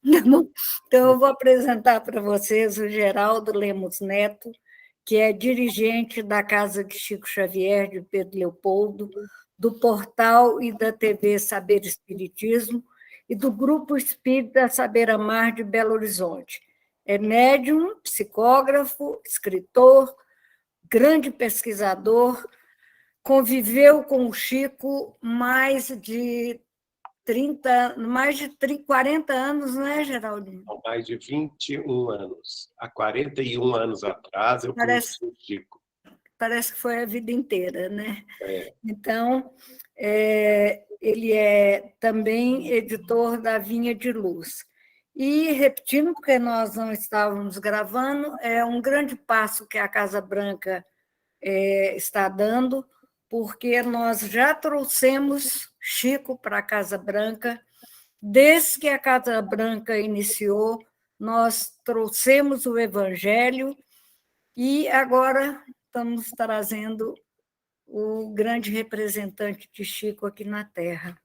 Então, eu vou apresentar para vocês o Geraldo Lemos Neto, que é dirigente da Casa de Chico Xavier, de Pedro Leopoldo, do portal e da TV Saber Espiritismo e do Grupo Espírita Saber Amar de Belo Horizonte. É médium, psicógrafo, escritor, grande pesquisador, conviveu com o Chico mais de 40 anos, não é, Geraldinho? Há mais de 21 anos. Há 41 anos atrás, eu conheci o Chico. Parece que foi a vida inteira, né? É. Então, ele é também editor da Vinha de Luz. E, repetindo, porque nós não estávamos gravando, é um grande passo que a Casa Branca está dando, porque nós já trouxemos Chico para a Casa Branca. Desde que a Casa Branca iniciou, nós trouxemos o Evangelho e agora estamos trazendo o grande representante de Chico aqui na Terra,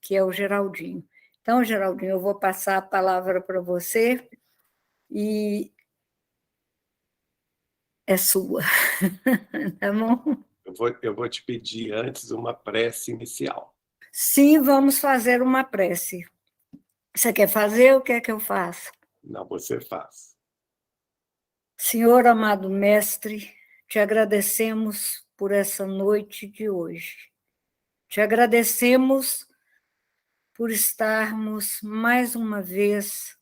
que é o Geraldinho. Então, Geraldinho, eu vou passar a palavra para você e é sua. Tá bom? Eu vou te pedir antes uma prece inicial. Sim, vamos fazer uma prece. Você quer fazer ou quer que eu faça? Não, você faz. Senhor amado Mestre, te agradecemos por essa noite de hoje. Te agradecemos por estarmos mais uma vez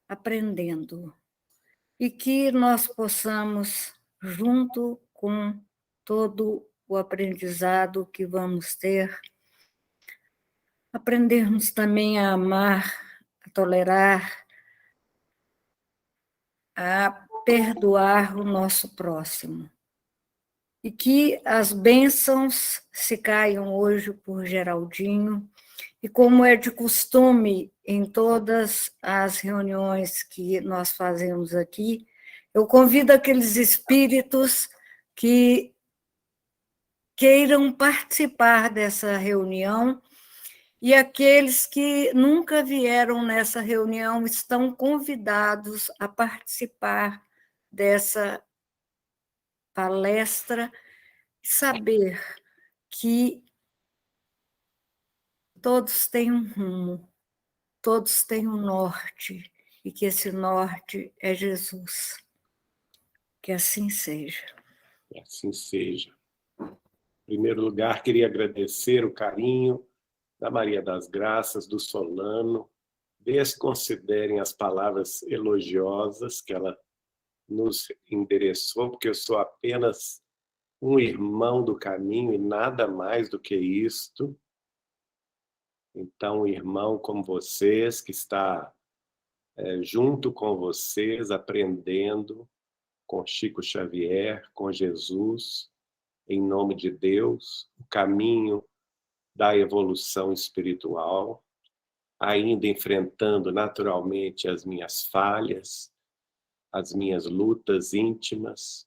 aprendendo e que nós possamos, junto com todo o aprendizado que vamos ter, aprendermos também a amar, a tolerar, a perdoar o nosso próximo. E que as bênçãos se caiam hoje por Geraldinho, e como é de costume em todas as reuniões que nós fazemos aqui, eu convido aqueles espíritos que queiram participar dessa reunião e aqueles que nunca vieram nessa reunião estão convidados a participar dessa palestra, saber que todos têm um rumo, todos têm um norte, e que esse norte é Jesus. Que assim seja. Que assim seja. Em primeiro lugar, queria agradecer o carinho da Maria das Graças, do Solano. Desconsiderem as palavras elogiosas que ela nos endereçou, porque eu sou apenas um irmão do caminho e nada mais do que isto. Então, um irmão como vocês, que está junto com vocês, aprendendo com Chico Xavier, com Jesus, em nome de Deus, o caminho da evolução espiritual, ainda enfrentando naturalmente as minhas falhas, as minhas lutas íntimas,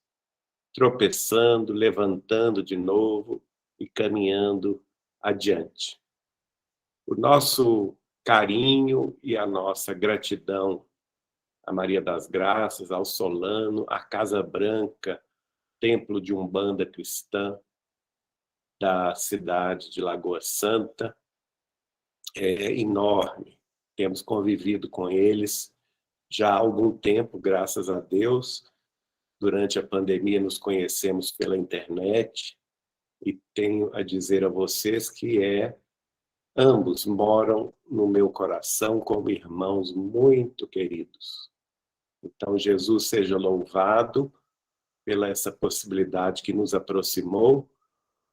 tropeçando, levantando de novo e caminhando adiante. O nosso carinho e a nossa gratidão a Maria das Graças, ao Solano, à Casa Branca, templo de Umbanda cristã da cidade de Lagoa Santa, é enorme. Temos convivido com eles já há algum tempo, graças a Deus. Durante a pandemia nos conhecemos pela internet e tenho a dizer a vocês que ambos moram no meu coração como irmãos muito queridos. Então, Jesus seja louvado pela essa possibilidade que nos aproximou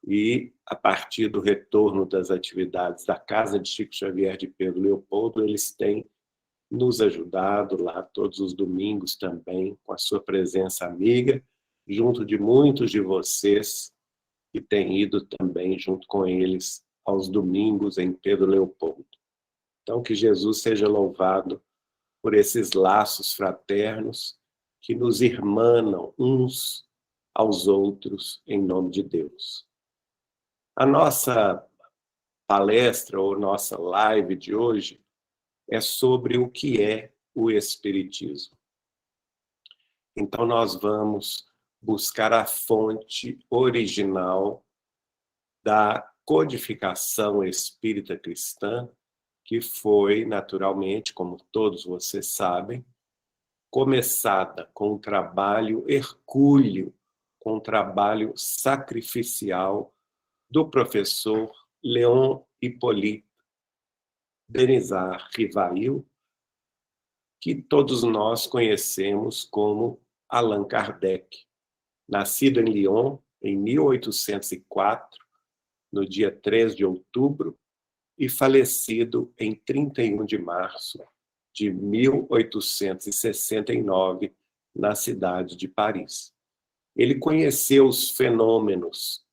e, a partir do retorno das atividades da Casa de Chico Xavier de Pedro Leopoldo, eles têm nos ajudado lá todos os domingos também, com a sua presença amiga, junto de muitos de vocês que têm ido também junto com eles aos domingos em Pedro Leopoldo. Então, que Jesus seja louvado por esses laços fraternos que nos irmanam uns aos outros em nome de Deus. A nossa palestra ou nossa live de hoje é sobre o que é o Espiritismo. Então, nós vamos buscar a fonte original da codificação espírita cristã, que foi, naturalmente, como todos vocês sabem, começada com um trabalho hercúleo, com um trabalho sacrificial do professor Léon Hippolyte Denisard Rivail, que todos nós conhecemos como Allan Kardec, nascido em Lyon em 1804, no dia 3 de outubro, e falecido em 31 de março de 1869, na cidade de Paris. Ele conheceu os fenômenos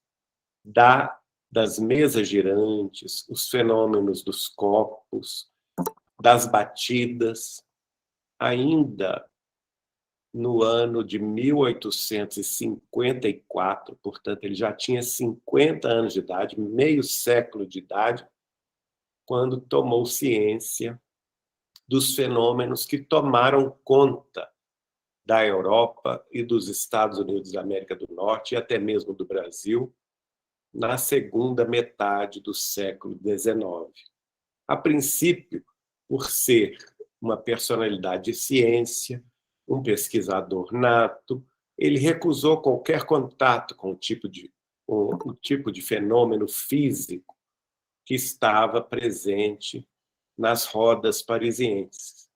das mesas girantes, os fenômenos dos copos, das batidas, ainda no ano de 1854, portanto, ele já tinha 50 anos de idade, meio século de idade, quando tomou ciência dos fenômenos que tomaram conta da Europa e dos Estados Unidos da América do Norte, e até mesmo do Brasil, na segunda metade do século XIX. A princípio, por ser uma personalidade de ciência, um pesquisador nato, ele recusou qualquer contato com o tipo de fenômeno físico que estava presente nas rodas parisienses,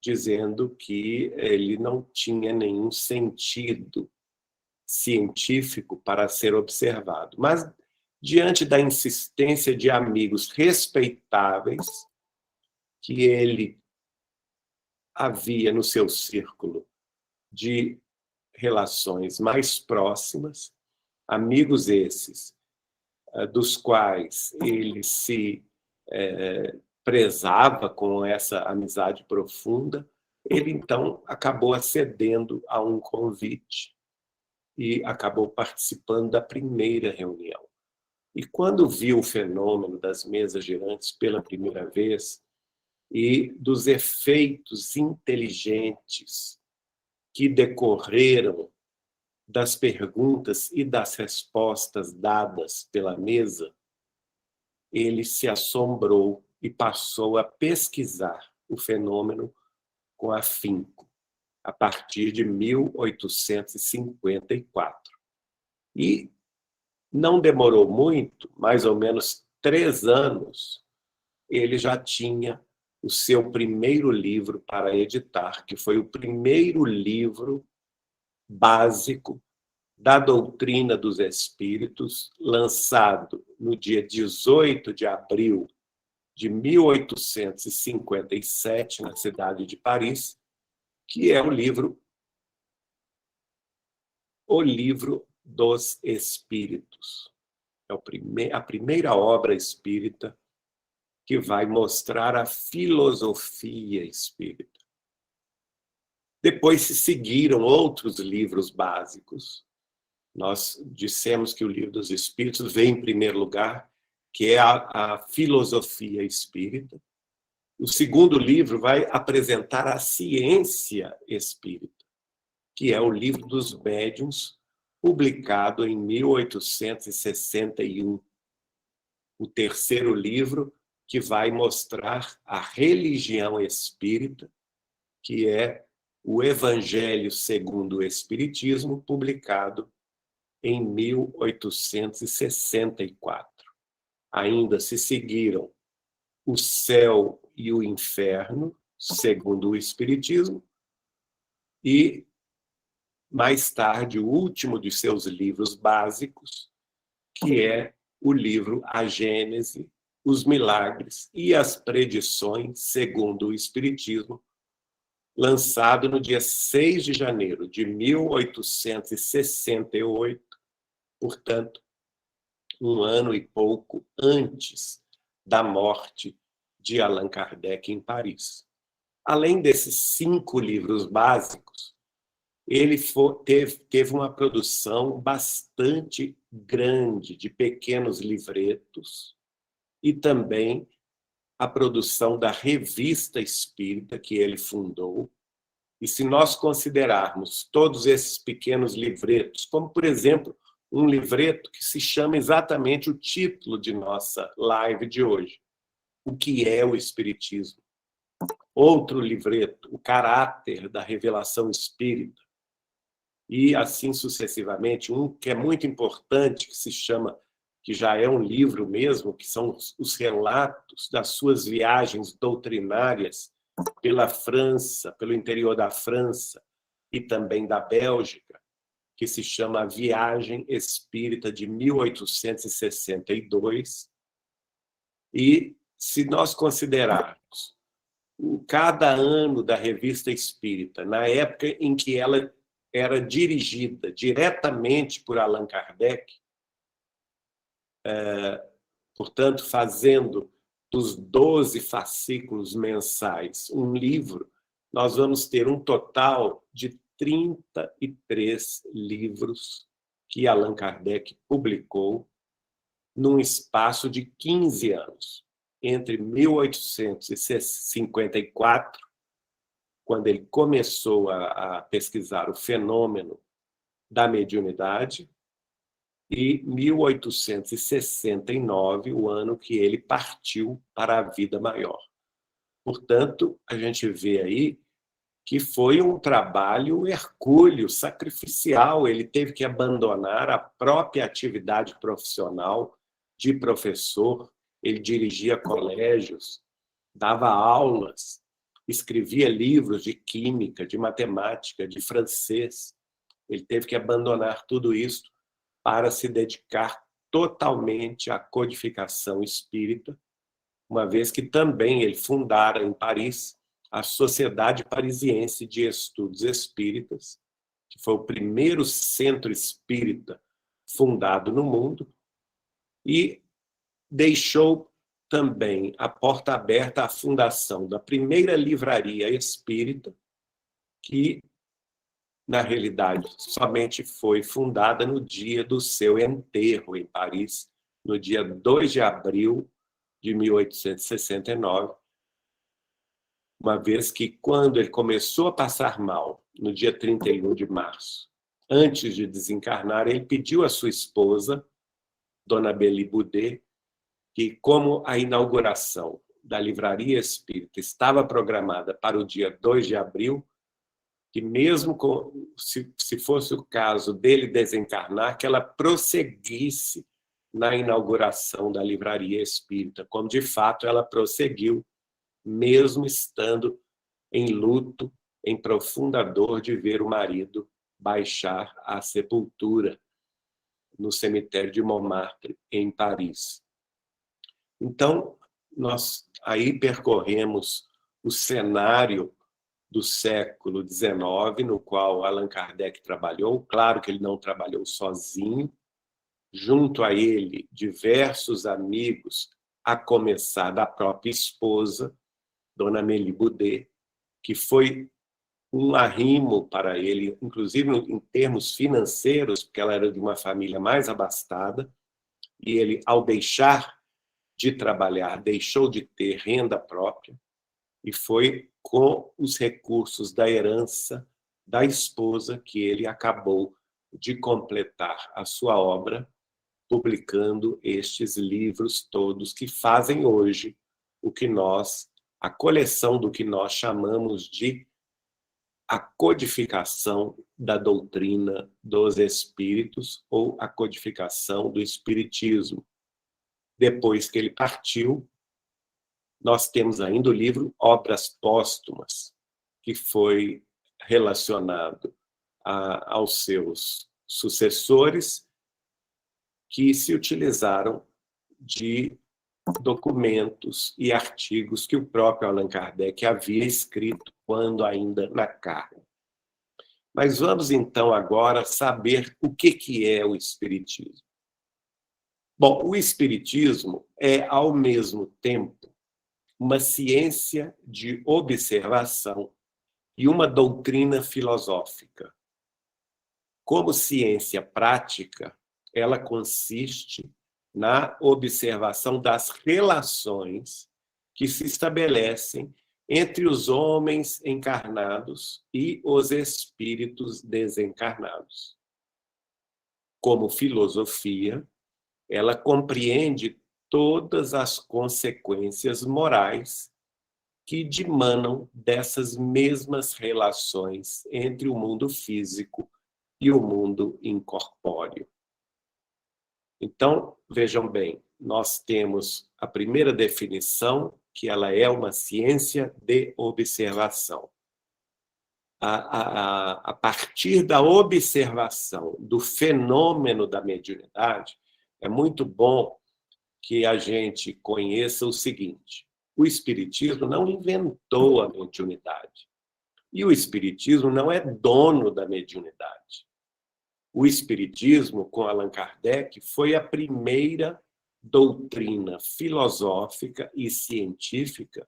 dizendo que ele não tinha nenhum sentido científico para ser observado. Mas, diante da insistência de amigos respeitáveis que ele havia no seu círculo de relações mais próximas, amigos esses dos quais ele se prezava com essa amizade profunda, ele então acabou acedendo a um convite e acabou participando da primeira reunião. E quando viu o fenômeno das mesas girantes pela primeira vez e dos efeitos inteligentes que decorreram das perguntas e das respostas dadas pela mesa, ele se assombrou e passou a pesquisar o fenômeno com afinco, a partir de 1854. E não demorou muito, mais ou menos 3 anos, ele já tinha o seu primeiro livro para editar, que foi o primeiro livro básico da doutrina dos espíritos, lançado no dia 18 de abril de 1857, na cidade de Paris, que é o livro dos Espíritos. É a primeira obra espírita que vai mostrar a filosofia espírita. Depois se seguiram outros livros básicos. Nós dissemos que o Livro dos Espíritos vem em primeiro lugar, que é a filosofia espírita. O segundo livro vai apresentar a ciência espírita, que é o Livro dos Médiuns, publicado em 1861. O terceiro livro, que vai mostrar a religião espírita, que é o Evangelho segundo o Espiritismo, publicado em 1864. Ainda se seguiram O Céu e o Inferno, segundo o Espiritismo, e, mais tarde, o último de seus livros básicos, que é o livro A Gênese, os Milagres e as Predições, segundo o Espiritismo, lançado no dia 6 de janeiro de 1868, portanto, um ano e pouco antes da morte de Allan Kardec em Paris. Além desses 5 livros básicos, ele teve uma produção bastante grande de pequenos livretos e também a produção da Revista Espírita que ele fundou. E se nós considerarmos todos esses pequenos livretos, como, por exemplo, um livreto que se chama exatamente o título de nossa live de hoje, O que é o Espiritismo? Outro livreto, O Caráter da Revelação Espírita. E assim sucessivamente, um que é muito importante, que se chama, que já é um livro mesmo, que são os relatos das suas viagens doutrinárias pela França, pelo interior da França e também da Bélgica, que se chama A Viagem Espírita de 1862. E se nós considerarmos cada ano da Revista Espírita, na época em que ela era dirigida diretamente por Allan Kardec, portanto, fazendo dos 12 fascículos mensais um livro, nós vamos ter um total de 33 livros que Allan Kardec publicou num espaço de 15 anos, entre 1854, quando ele começou a pesquisar o fenômeno da mediunidade, e 1869, o ano que ele partiu para a vida maior. Portanto, a gente vê aí que foi um trabalho hercúleo, sacrificial. Ele teve que abandonar a própria atividade profissional de professor. Ele dirigia colégios, dava aulas, escrevia livros de química, de matemática, de francês. Ele teve que abandonar tudo isso para se dedicar totalmente à codificação espírita, uma vez que também ele fundara em Paris a Sociedade Parisiense de Estudos Espíritas, que foi o primeiro centro espírita fundado no mundo, e deixou também a porta aberta à fundação da primeira livraria espírita, que, na realidade, somente foi fundada no dia do seu enterro em Paris, no dia 2 de abril de 1869, uma vez que, quando ele começou a passar mal, no dia 31 de março, antes de desencarnar, ele pediu à sua esposa, Dona Bélie Boudet, que, como a inauguração da Livraria Espírita estava programada para o dia 2 de abril, que mesmo se fosse o caso dele desencarnar, que ela prosseguisse na inauguração da Livraria Espírita, como de fato ela prosseguiu, mesmo estando em luto, em profunda dor de ver o marido baixar à sepultura no cemitério de Montmartre, em Paris. Então, nós aí percorremos o cenário do século XIX, no qual Allan Kardec trabalhou. Claro que ele não trabalhou sozinho. Junto a ele, diversos amigos, a começar da própria esposa, Dona Amélie Boudet, que foi um arrimo para ele, inclusive em termos financeiros, porque ela era de uma família mais abastada, e ele, ao deixar de trabalhar, deixou de ter renda própria, e foi com os recursos da herança da esposa que ele acabou de completar a sua obra, publicando estes livros todos que fazem hoje a coleção do que nós chamamos de a codificação da doutrina dos espíritos ou a codificação do espiritismo. Depois que ele partiu, nós temos ainda o livro Obras Póstumas, que foi relacionado aos seus sucessores, que se utilizaram de documentos e artigos que o próprio Allan Kardec havia escrito quando ainda na carne. Mas vamos então agora saber o que é o Espiritismo. Bom, o Espiritismo é, ao mesmo tempo, uma ciência de observação e uma doutrina filosófica. Como ciência prática, ela consiste na observação das relações que se estabelecem entre os homens encarnados e os espíritos desencarnados. Como filosofia, ela compreende todas as consequências morais que dimanam dessas mesmas relações entre o mundo físico e o mundo incorpóreo. Então, vejam bem, nós temos a primeira definição, que ela é uma ciência de observação. A partir da observação do fenômeno da mediunidade, é muito bom que a gente conheça o seguinte: o Espiritismo não inventou a mediunidade. E o Espiritismo não é dono da mediunidade. O Espiritismo, com Allan Kardec, foi a primeira doutrina filosófica e científica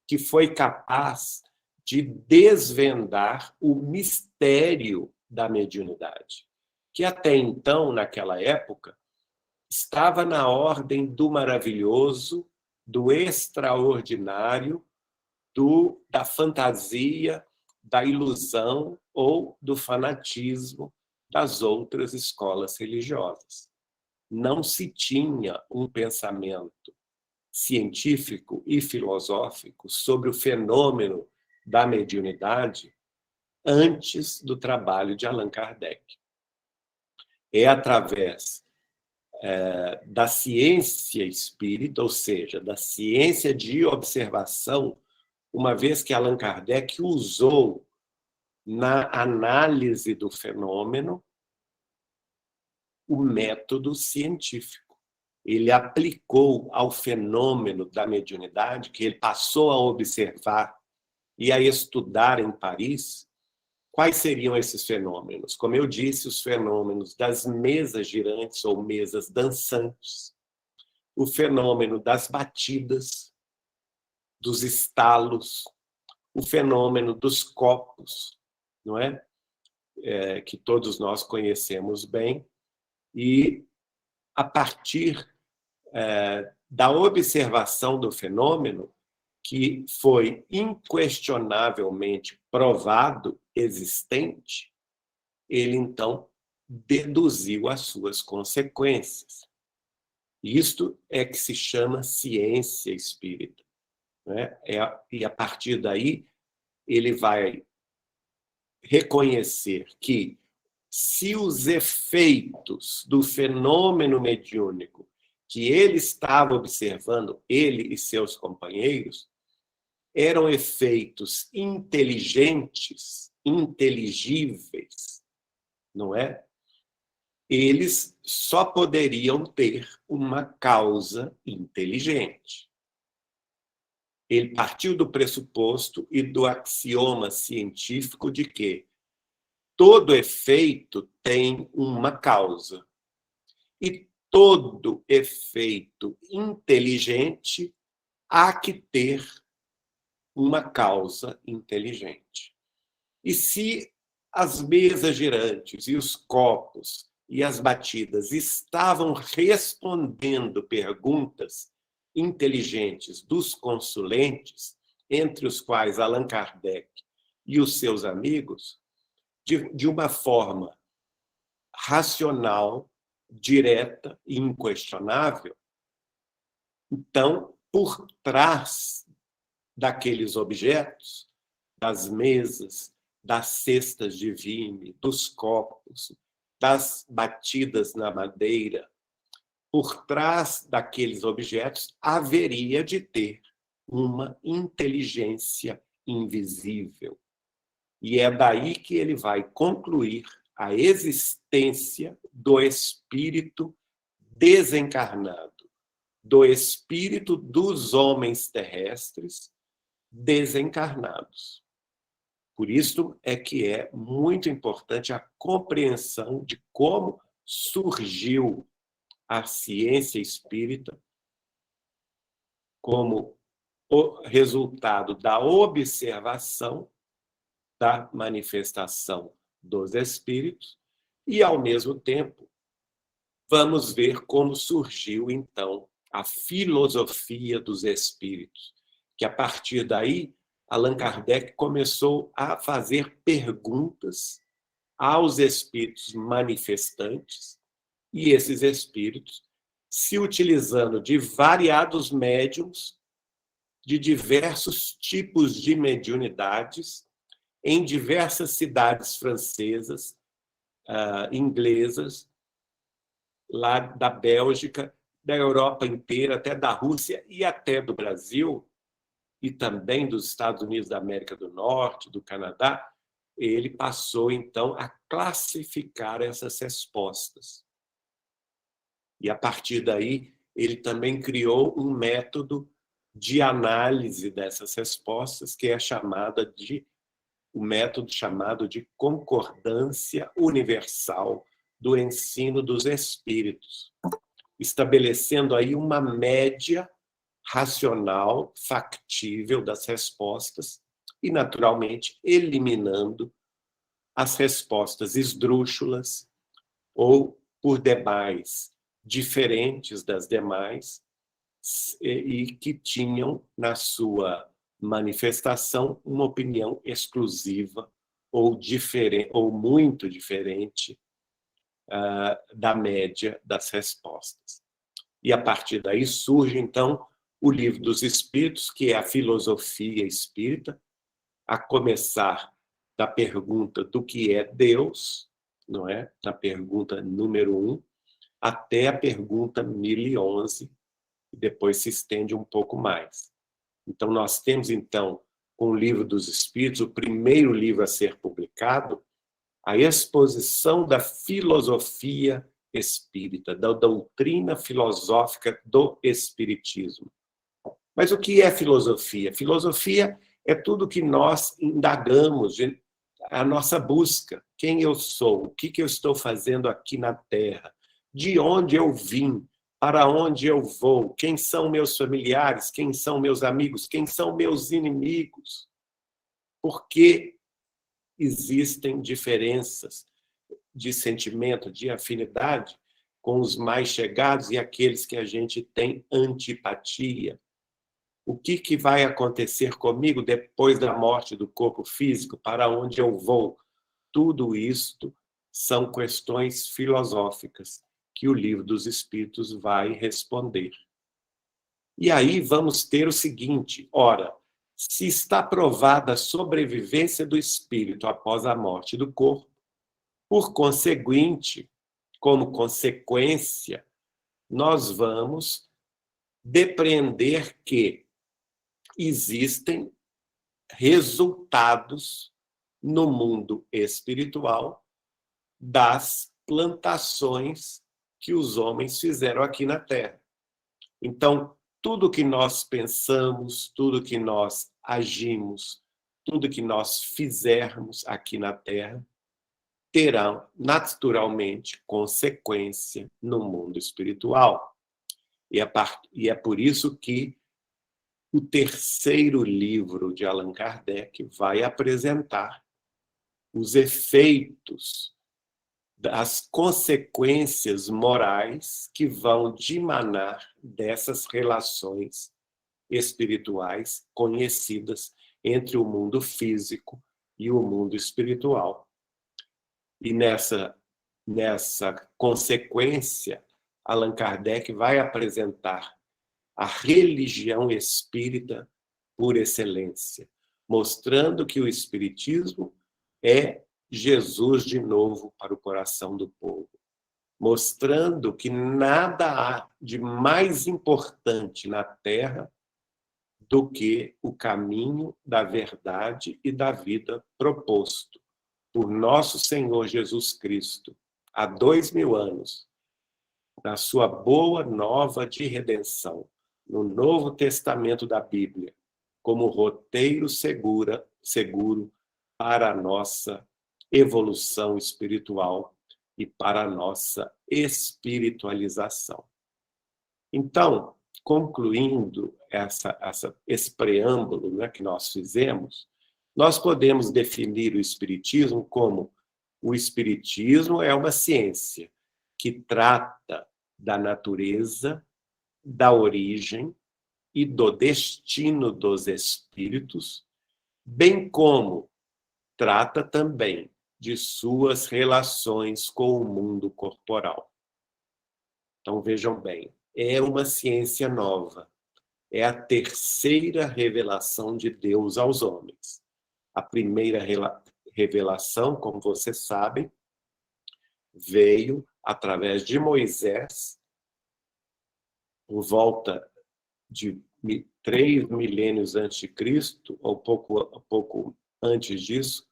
que foi capaz de desvendar o mistério da mediunidade, que até então, naquela época, estava na ordem do maravilhoso, do extraordinário, da fantasia, da ilusão ou do fanatismo das outras escolas religiosas. Não se tinha um pensamento científico e filosófico sobre o fenômeno da mediunidade antes do trabalho de Allan Kardec. É através da ciência espírita, ou seja, da ciência de observação, uma vez que Allan Kardec usou na análise do fenômeno o método científico. Ele aplicou ao fenômeno da mediunidade, que ele passou a observar e a estudar em Paris, quais seriam esses fenômenos? Como eu disse, os fenômenos das mesas girantes ou mesas dançantes, o fenômeno das batidas, dos estalos, o fenômeno dos copos, não é? Que todos nós conhecemos bem, e a partir da observação do fenômeno, que foi inquestionavelmente provado existente, ele então deduziu as suas consequências. Isto é que se chama ciência espírita, né? E a partir daí ele vai reconhecer que, se os efeitos do fenômeno mediúnico que ele estava observando, ele e seus companheiros, eram efeitos inteligentes, inteligíveis, não é? Eles só poderiam ter uma causa inteligente. Ele partiu do pressuposto e do axioma científico de que todo efeito tem uma causa. E todo efeito inteligente há que ter uma causa inteligente. E se as mesas girantes e os copos e as batidas estavam respondendo perguntas inteligentes dos consulentes, entre os quais Allan Kardec e os seus amigos, de uma forma racional, direta e inquestionável, então, por trás daqueles objetos, das mesas, das cestas de vime, dos copos, das batidas na madeira, por trás daqueles objetos haveria de ter uma inteligência invisível. E é daí que ele vai concluir a existência do espírito desencarnado, do espírito dos homens terrestres desencarnados. Por isso é que é muito importante a compreensão de como surgiu a ciência espírita como o resultado da observação da manifestação dos espíritos e, ao mesmo tempo, vamos ver como surgiu, então, a filosofia dos espíritos, que a partir daí Allan Kardec começou a fazer perguntas aos espíritos manifestantes, e esses espíritos, se utilizando de variados médiums, de diversos tipos de mediunidades, em diversas cidades francesas, inglesas, lá da Bélgica, da Europa inteira, até da Rússia e até do Brasil, e também dos Estados Unidos da América do Norte, do Canadá, ele passou, então, a classificar essas respostas. E, a partir daí, ele também criou um método de análise dessas respostas, que é o método chamado de concordância universal do ensino dos espíritos, estabelecendo aí uma média racional, factível das respostas e, naturalmente, eliminando as respostas esdrúxulas ou, por demais, diferentes das demais e que tinham, na sua manifestação, uma opinião exclusiva ou muito diferente da média das respostas. E, a partir daí, surge, então, o Livro dos Espíritos, que é a filosofia espírita, a começar da pergunta do que é Deus, não é? Da pergunta número 1, até a pergunta 1011, e depois se estende um pouco mais. Então, nós temos, então, com o Livro dos Espíritos, o primeiro livro a ser publicado, a exposição da filosofia espírita, da doutrina filosófica do espiritismo. Mas o que é filosofia? Filosofia é tudo que nós indagamos, a nossa busca. Quem eu sou? O que eu estou fazendo aqui na Terra? De onde eu vim? Para onde eu vou? Quem são meus familiares? Quem são meus amigos? Quem são meus inimigos? Por que existem diferenças de sentimento, de afinidade com os mais chegados e aqueles que a gente tem antipatia? O que vai acontecer comigo depois da morte do corpo físico? Para onde eu vou? Tudo isto são questões filosóficas que o Livro dos Espíritos vai responder. E aí vamos ter o seguinte: ora, se está provada a sobrevivência do espírito após a morte do corpo, por conseguinte, como consequência, nós vamos depreender que existem resultados no mundo espiritual das plantações que os homens fizeram aqui na Terra. Então, tudo que nós pensamos, tudo que nós agimos, tudo que nós fizermos aqui na Terra, terá naturalmente consequência no mundo espiritual. E é por isso que o terceiro livro de Allan Kardec vai apresentar os efeitos das consequências morais que vão dimanar dessas relações espirituais conhecidas entre o mundo físico e o mundo espiritual. E nessa consequência, Allan Kardec vai apresentar a religião espírita por excelência, mostrando que o espiritismo é Jesus de novo para o coração do povo, mostrando que nada há de mais importante na Terra do que o caminho da verdade e da vida proposto por nosso Senhor Jesus Cristo, há 2000 anos, na sua boa nova de redenção, no Novo Testamento da Bíblia, como roteiro seguro para a nossa evolução espiritual e para a nossa espiritualização. Então, concluindo esse preâmbulo, né, que nós fizemos, nós podemos definir o Espiritismo como: o Espiritismo é uma ciência que trata da natureza da origem e do destino dos espíritos, bem como trata também de suas relações com o mundo corporal. Então, vejam bem, é uma ciência nova. É a terceira revelação de Deus aos homens. A primeira revelação, como vocês sabem, veio através de Moisés, por volta de 3 milênios antes de Cristo, ou pouco antes disso,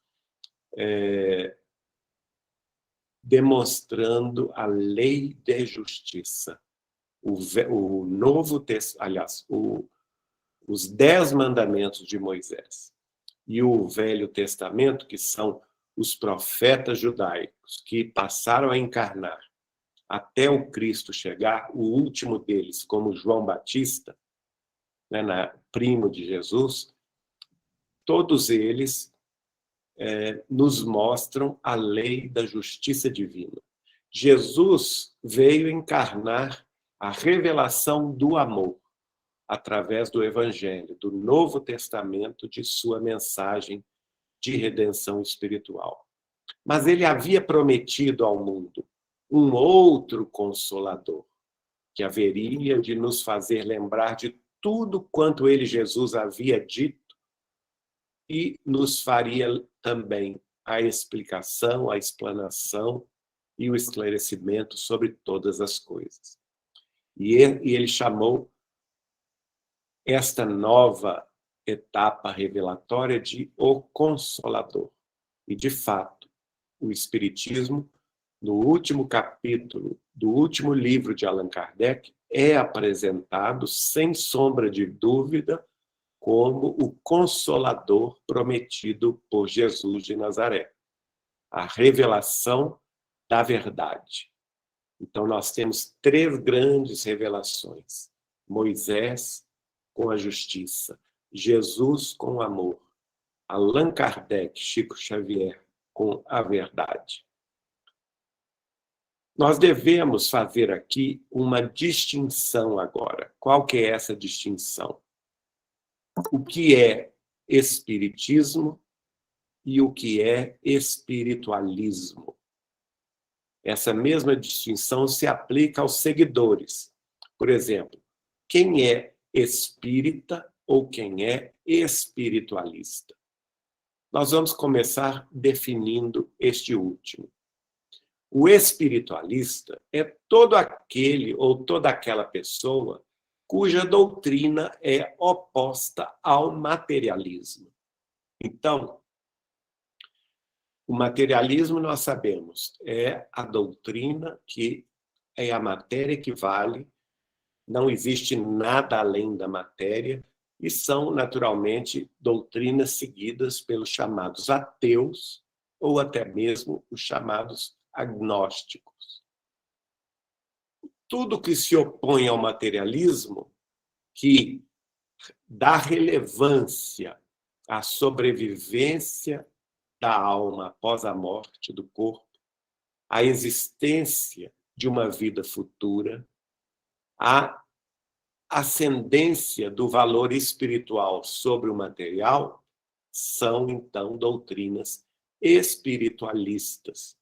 demonstrando a lei de justiça. O Novo Testamento, aliás, os 10 mandamentos de Moisés e o Velho Testamento, que são os profetas judaicos, que passaram a encarnar até o Cristo chegar, o último deles, como João Batista, né, primo de Jesus, todos eles nos mostram a lei da justiça divina. Jesus veio encarnar a revelação do amor através do Evangelho, do Novo Testamento, de sua mensagem de redenção espiritual. Mas ele havia prometido ao mundo um outro Consolador, que haveria de nos fazer lembrar de tudo quanto ele, Jesus, havia dito e nos faria também a explicação, a explanação e o esclarecimento sobre todas as coisas. E ele chamou esta nova etapa revelatória de o Consolador. E, de fato, o Espiritismo, no último capítulo do último livro de Allan Kardec, é apresentado, sem sombra de dúvida, como o Consolador prometido por Jesus de Nazaré. A revelação da verdade. Então, nós temos 3 grandes revelações. Moisés com a justiça, Jesus com o amor, Allan Kardec, Chico Xavier, com a verdade. Nós devemos fazer aqui uma distinção agora. Qual que é essa distinção? O que é espiritismo e o que é espiritualismo? Essa mesma distinção se aplica aos seguidores. Por exemplo, quem é espírita ou quem é espiritualista? Nós vamos começar definindo este último. O espiritualista é todo aquele ou toda aquela pessoa cuja doutrina é oposta ao materialismo. Então, o materialismo, nós sabemos, é a doutrina que é a matéria que vale, não existe nada além da matéria, e são, naturalmente, doutrinas seguidas pelos chamados ateus ou até mesmo os chamados agnósticos. Tudo que se opõe ao materialismo, que dá relevância à sobrevivência da alma após a morte do corpo, à existência de uma vida futura, à ascendência do valor espiritual sobre o material, são, então, doutrinas espiritualistas.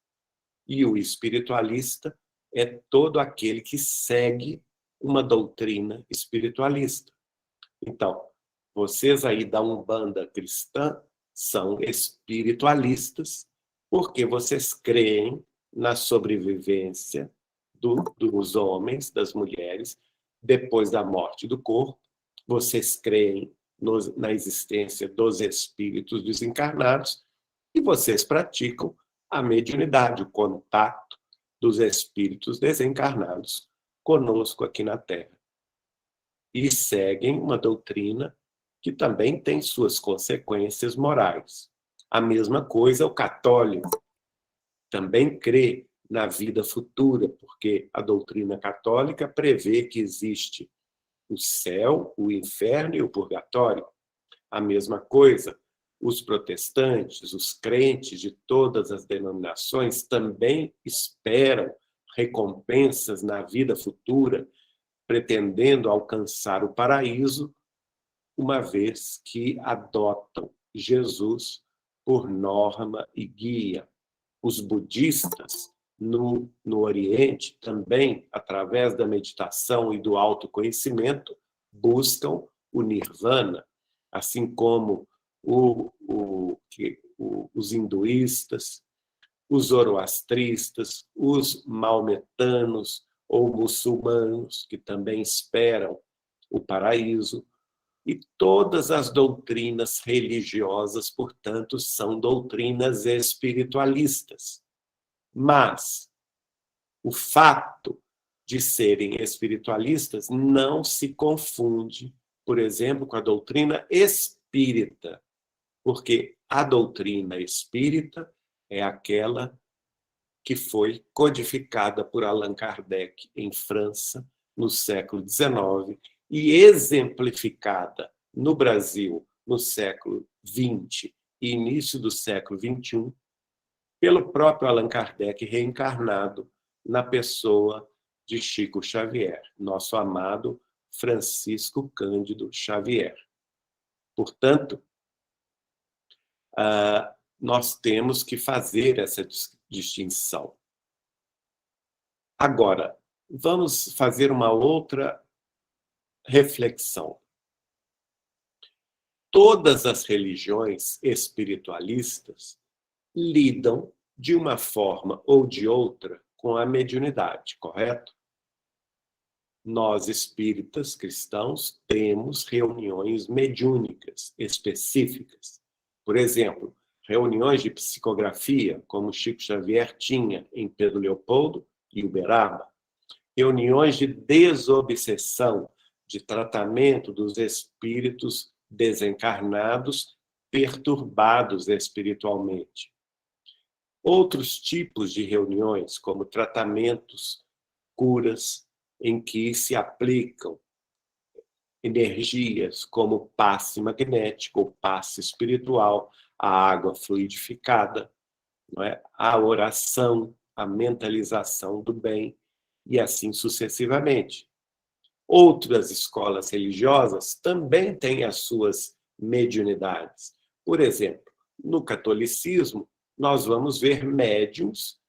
E o espiritualista é todo aquele que segue uma doutrina espiritualista. Então, vocês aí da Umbanda cristã são espiritualistas porque vocês creem na sobrevivência dos homens, das mulheres, depois da morte do corpo. Vocês creem na existência dos espíritos desencarnados e vocês praticam a mediunidade, o contato dos espíritos desencarnados conosco aqui na Terra. E seguem uma doutrina que também tem suas consequências morais. A mesma coisa o católico. Também crê na vida futura, porque a doutrina católica prevê que existe o céu, o inferno e o purgatório. A mesma coisa, os protestantes, os crentes de todas as denominações também esperam recompensas na vida futura, pretendendo alcançar o paraíso, uma vez que adotam Jesus por norma e guia. Os budistas, no Oriente, também, através da meditação e do autoconhecimento, buscam o nirvana, assim como os hinduístas, os zoroastristas, os maometanos ou muçulmanos, que também esperam o paraíso. E todas as doutrinas religiosas, portanto, são doutrinas espiritualistas. Mas o fato de serem espiritualistas não se confunde, por exemplo, com a doutrina espírita, porque a doutrina espírita é aquela que foi codificada por Allan Kardec em França, no século XIX, e exemplificada no Brasil no século XX e início do século XXI, pelo próprio Allan Kardec reencarnado na pessoa de Chico Xavier, nosso amado Francisco Cândido Xavier. Portanto, nós temos que fazer essa distinção. Agora, vamos fazer uma outra reflexão. Todas as religiões espiritualistas lidam, de uma forma ou de outra, com a mediunidade, correto? Nós, espíritas cristãos, temos reuniões mediúnicas específicas. Por exemplo, reuniões de psicografia, como Chico Xavier tinha em Pedro Leopoldo e Uberaba. Reuniões de desobsessão, de tratamento dos espíritos desencarnados, perturbados espiritualmente. Outros tipos de reuniões, como tratamentos, curas, em que se aplicam energias como passe magnético ou passe espiritual, a água fluidificada, não é? A oração, a mentalização do bem, e assim sucessivamente. Outras escolas religiosas também têm as suas mediunidades. Por exemplo, no catolicismo, nós vamos ver médiuns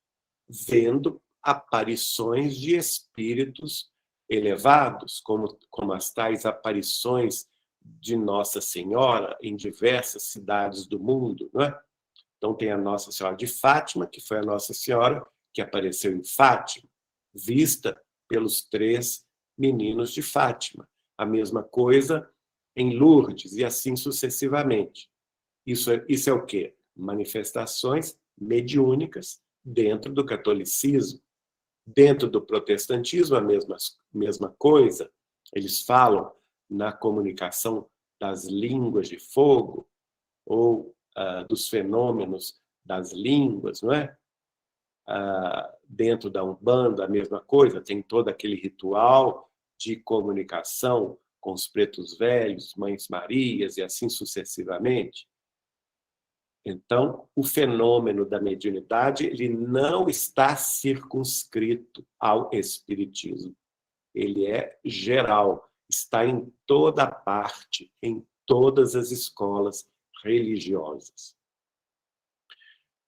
vendo aparições de espíritos elevados, como as tais aparições de Nossa Senhora em diversas cidades do mundo, não é? Então tem a Nossa Senhora de Fátima, que foi a Nossa Senhora que apareceu em Fátima, vista pelos 3 meninos de Fátima. A mesma coisa em Lourdes, e assim sucessivamente. Isso é o quê? Manifestações mediúnicas dentro do catolicismo. Dentro do protestantismo, a mesma coisa. Eles falam na comunicação das línguas de fogo, ou dos fenômenos das línguas, não é? Dentro da Umbanda, a mesma coisa, tem todo aquele ritual de comunicação com os pretos velhos, mães Marias, e assim sucessivamente. Então, o fenômeno da mediunidade, ele não está circunscrito ao espiritismo. Ele é geral, está em toda parte, em todas as escolas religiosas.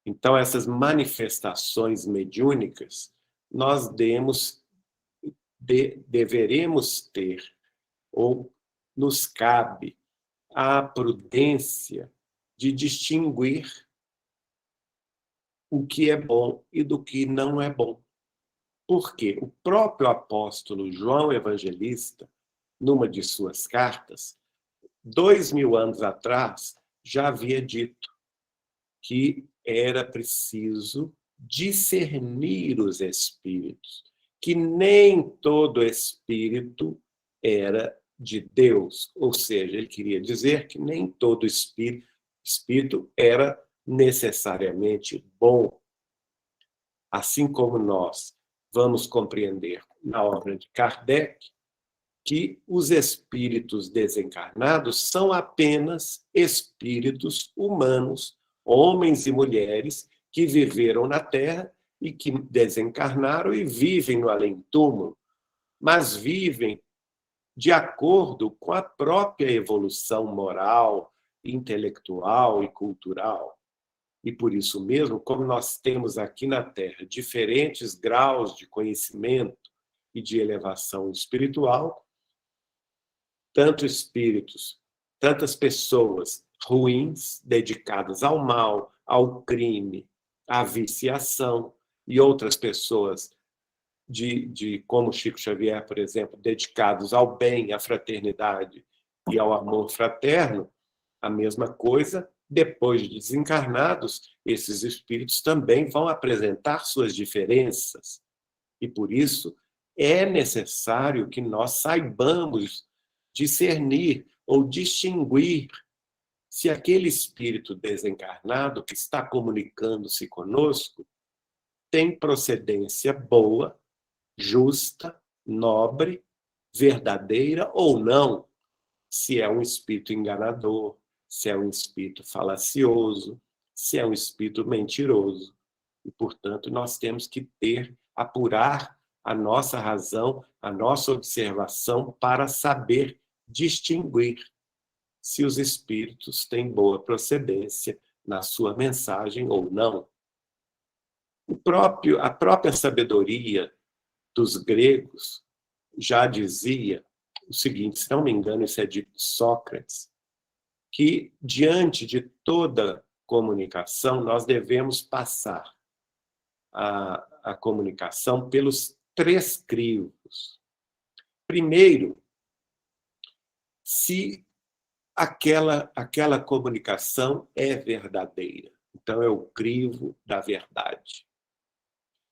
Então, essas manifestações mediúnicas, nós deveremos ter, ou nos cabe, a prudência de distinguir o que é bom e do que não é bom. Porque o próprio apóstolo João Evangelista, numa de suas cartas, 2000 anos atrás, já havia dito que era preciso discernir os espíritos, que nem todo espírito era de Deus, ou seja, ele queria dizer que nem todo espírito era necessariamente bom. Assim como nós vamos compreender na obra de Kardec que os espíritos desencarnados são apenas espíritos humanos, homens e mulheres que viveram na Terra e que desencarnaram e vivem no além-túmulo, mas vivem de acordo com a própria evolução moral, intelectual e cultural. E por isso mesmo, como nós temos aqui na Terra diferentes graus de conhecimento e de elevação espiritual, tantas pessoas ruins, dedicadas ao mal, ao crime, à viciação, e outras pessoas como Chico Xavier, por exemplo, dedicados ao bem, à fraternidade e ao amor fraterno, a mesma coisa, depois de desencarnados, esses espíritos também vão apresentar suas diferenças. E por isso é necessário que nós saibamos discernir ou distinguir se aquele espírito desencarnado que está comunicando-se conosco tem procedência boa, justa, nobre, verdadeira ou não, se é um espírito enganador, se é um espírito falacioso, se é um espírito mentiroso. E, portanto, nós temos que apurar a nossa razão, a nossa observação para saber distinguir se os espíritos têm boa procedência na sua mensagem ou não. A própria sabedoria dos gregos já dizia o seguinte, se não me engano, isso é de Sócrates, que diante de toda comunicação nós devemos passar a comunicação pelos 3 crivos. Primeiro, se aquela comunicação é verdadeira. Então, é o crivo da verdade.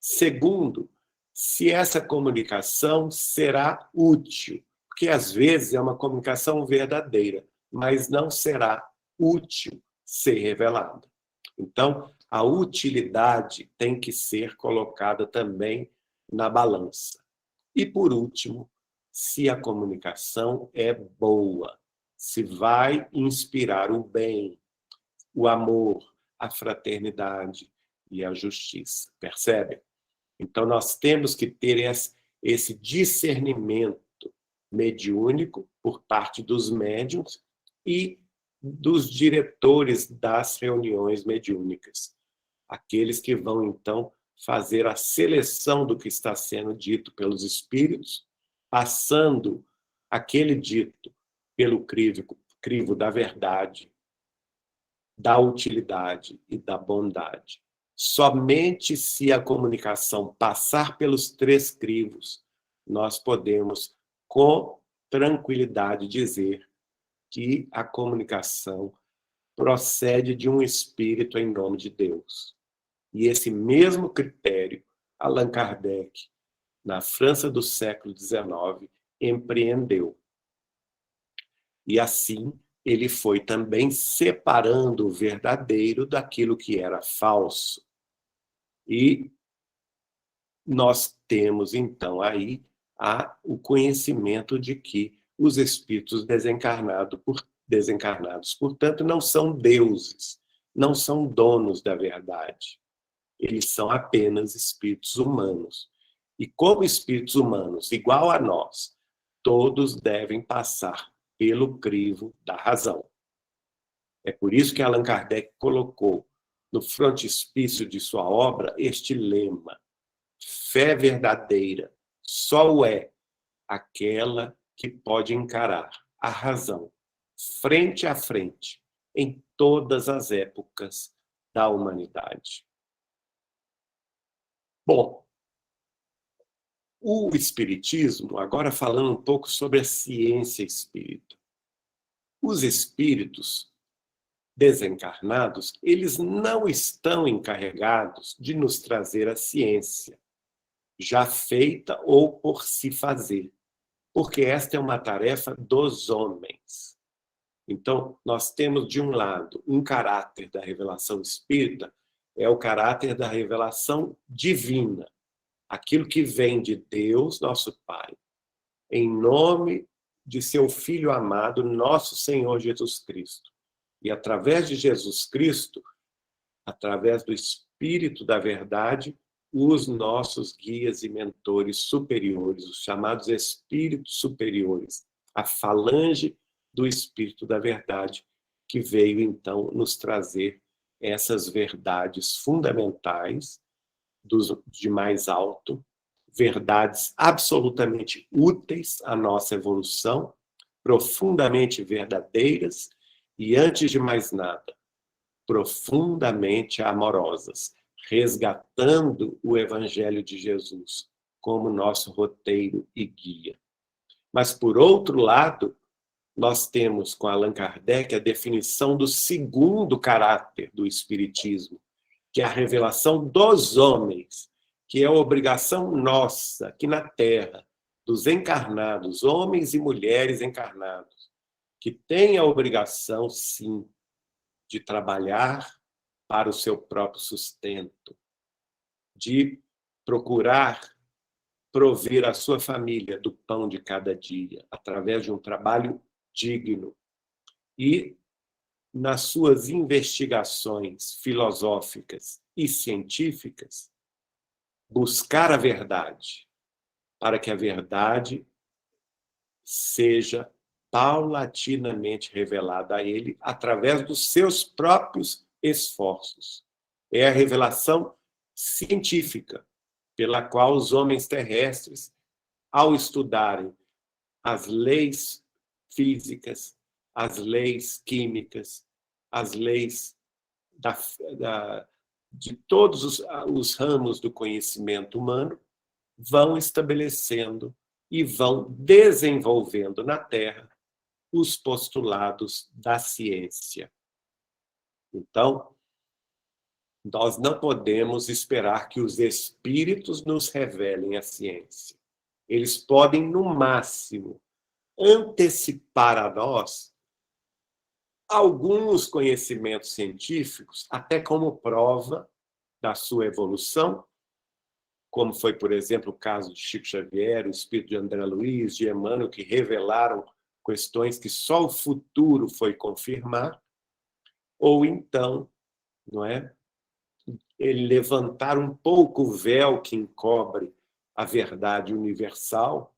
Segundo, se essa comunicação será útil, porque às vezes é uma comunicação verdadeira, mas não será útil ser revelada. Então, a utilidade tem que ser colocada também na balança. E, por último, se a comunicação é boa, se vai inspirar o bem, o amor, a fraternidade e a justiça. Percebe? Então, nós temos que ter esse discernimento mediúnico por parte dos médiuns e dos diretores das reuniões mediúnicas. Aqueles que vão, então, fazer a seleção do que está sendo dito pelos espíritos, passando aquele dito pelo crivo da verdade, da utilidade e da bondade. Somente se a comunicação passar pelos 3 crivos, nós podemos, com tranquilidade, dizer que a comunicação procede de um espírito em nome de Deus. E esse mesmo critério, Allan Kardec, na França do século XIX, empreendeu. E assim, ele foi também separando o verdadeiro daquilo que era falso. E nós temos, então, aí o conhecimento de que os espíritos desencarnados, portanto, não são deuses, não são donos da verdade. Eles são apenas espíritos humanos. E como espíritos humanos, igual a nós, todos devem passar pelo crivo da razão. É por isso que Allan Kardec colocou no frontispício de sua obra este lema: fé verdadeira só o é aquela que pode encarar a razão frente a frente em todas as épocas da humanidade. Bom, o Espiritismo, agora falando um pouco sobre a ciência espírita. Os espíritos desencarnados, eles não estão encarregados de nos trazer a ciência, já feita ou por se fazer, porque esta é uma tarefa dos homens. Então, nós temos, de um lado, um caráter da revelação espírita, é o caráter da revelação divina, aquilo que vem de Deus, nosso Pai, em nome de seu Filho amado, nosso Senhor Jesus Cristo. E através de Jesus Cristo, através do Espírito da Verdade, os nossos guias e mentores superiores, os chamados espíritos superiores, a falange do Espírito da Verdade, que veio, então, nos trazer essas verdades fundamentais de mais alto, verdades absolutamente úteis à nossa evolução, profundamente verdadeiras e, antes de mais nada, profundamente amorosas, resgatando o Evangelho de Jesus como nosso roteiro e guia. Mas, por outro lado, nós temos com Allan Kardec a definição do segundo caráter do Espiritismo, que é a revelação dos homens, que é a obrigação nossa aqui na Terra, dos encarnados, homens e mulheres encarnados, que têm a obrigação, sim, de trabalhar para o seu próprio sustento, de procurar prover a sua família do pão de cada dia, através de um trabalho digno. E, nas suas investigações filosóficas e científicas, buscar a verdade, para que a verdade seja paulatinamente revelada a ele através dos seus próprios esforços. É a revelação científica pela qual os homens terrestres, ao estudarem as leis físicas, as leis químicas, as leis de todos os ramos do conhecimento humano, vão estabelecendo e vão desenvolvendo na Terra os postulados da ciência. Então, nós não podemos esperar que os espíritos nos revelem a ciência. Eles podem, no máximo, antecipar a nós alguns conhecimentos científicos, até como prova da sua evolução, como foi, por exemplo, o caso de Chico Xavier, o espírito de André Luiz, de Emmanuel, que revelaram questões que só o futuro foi confirmar, ou então, não é, ele levantar um pouco o véu que encobre a verdade universal,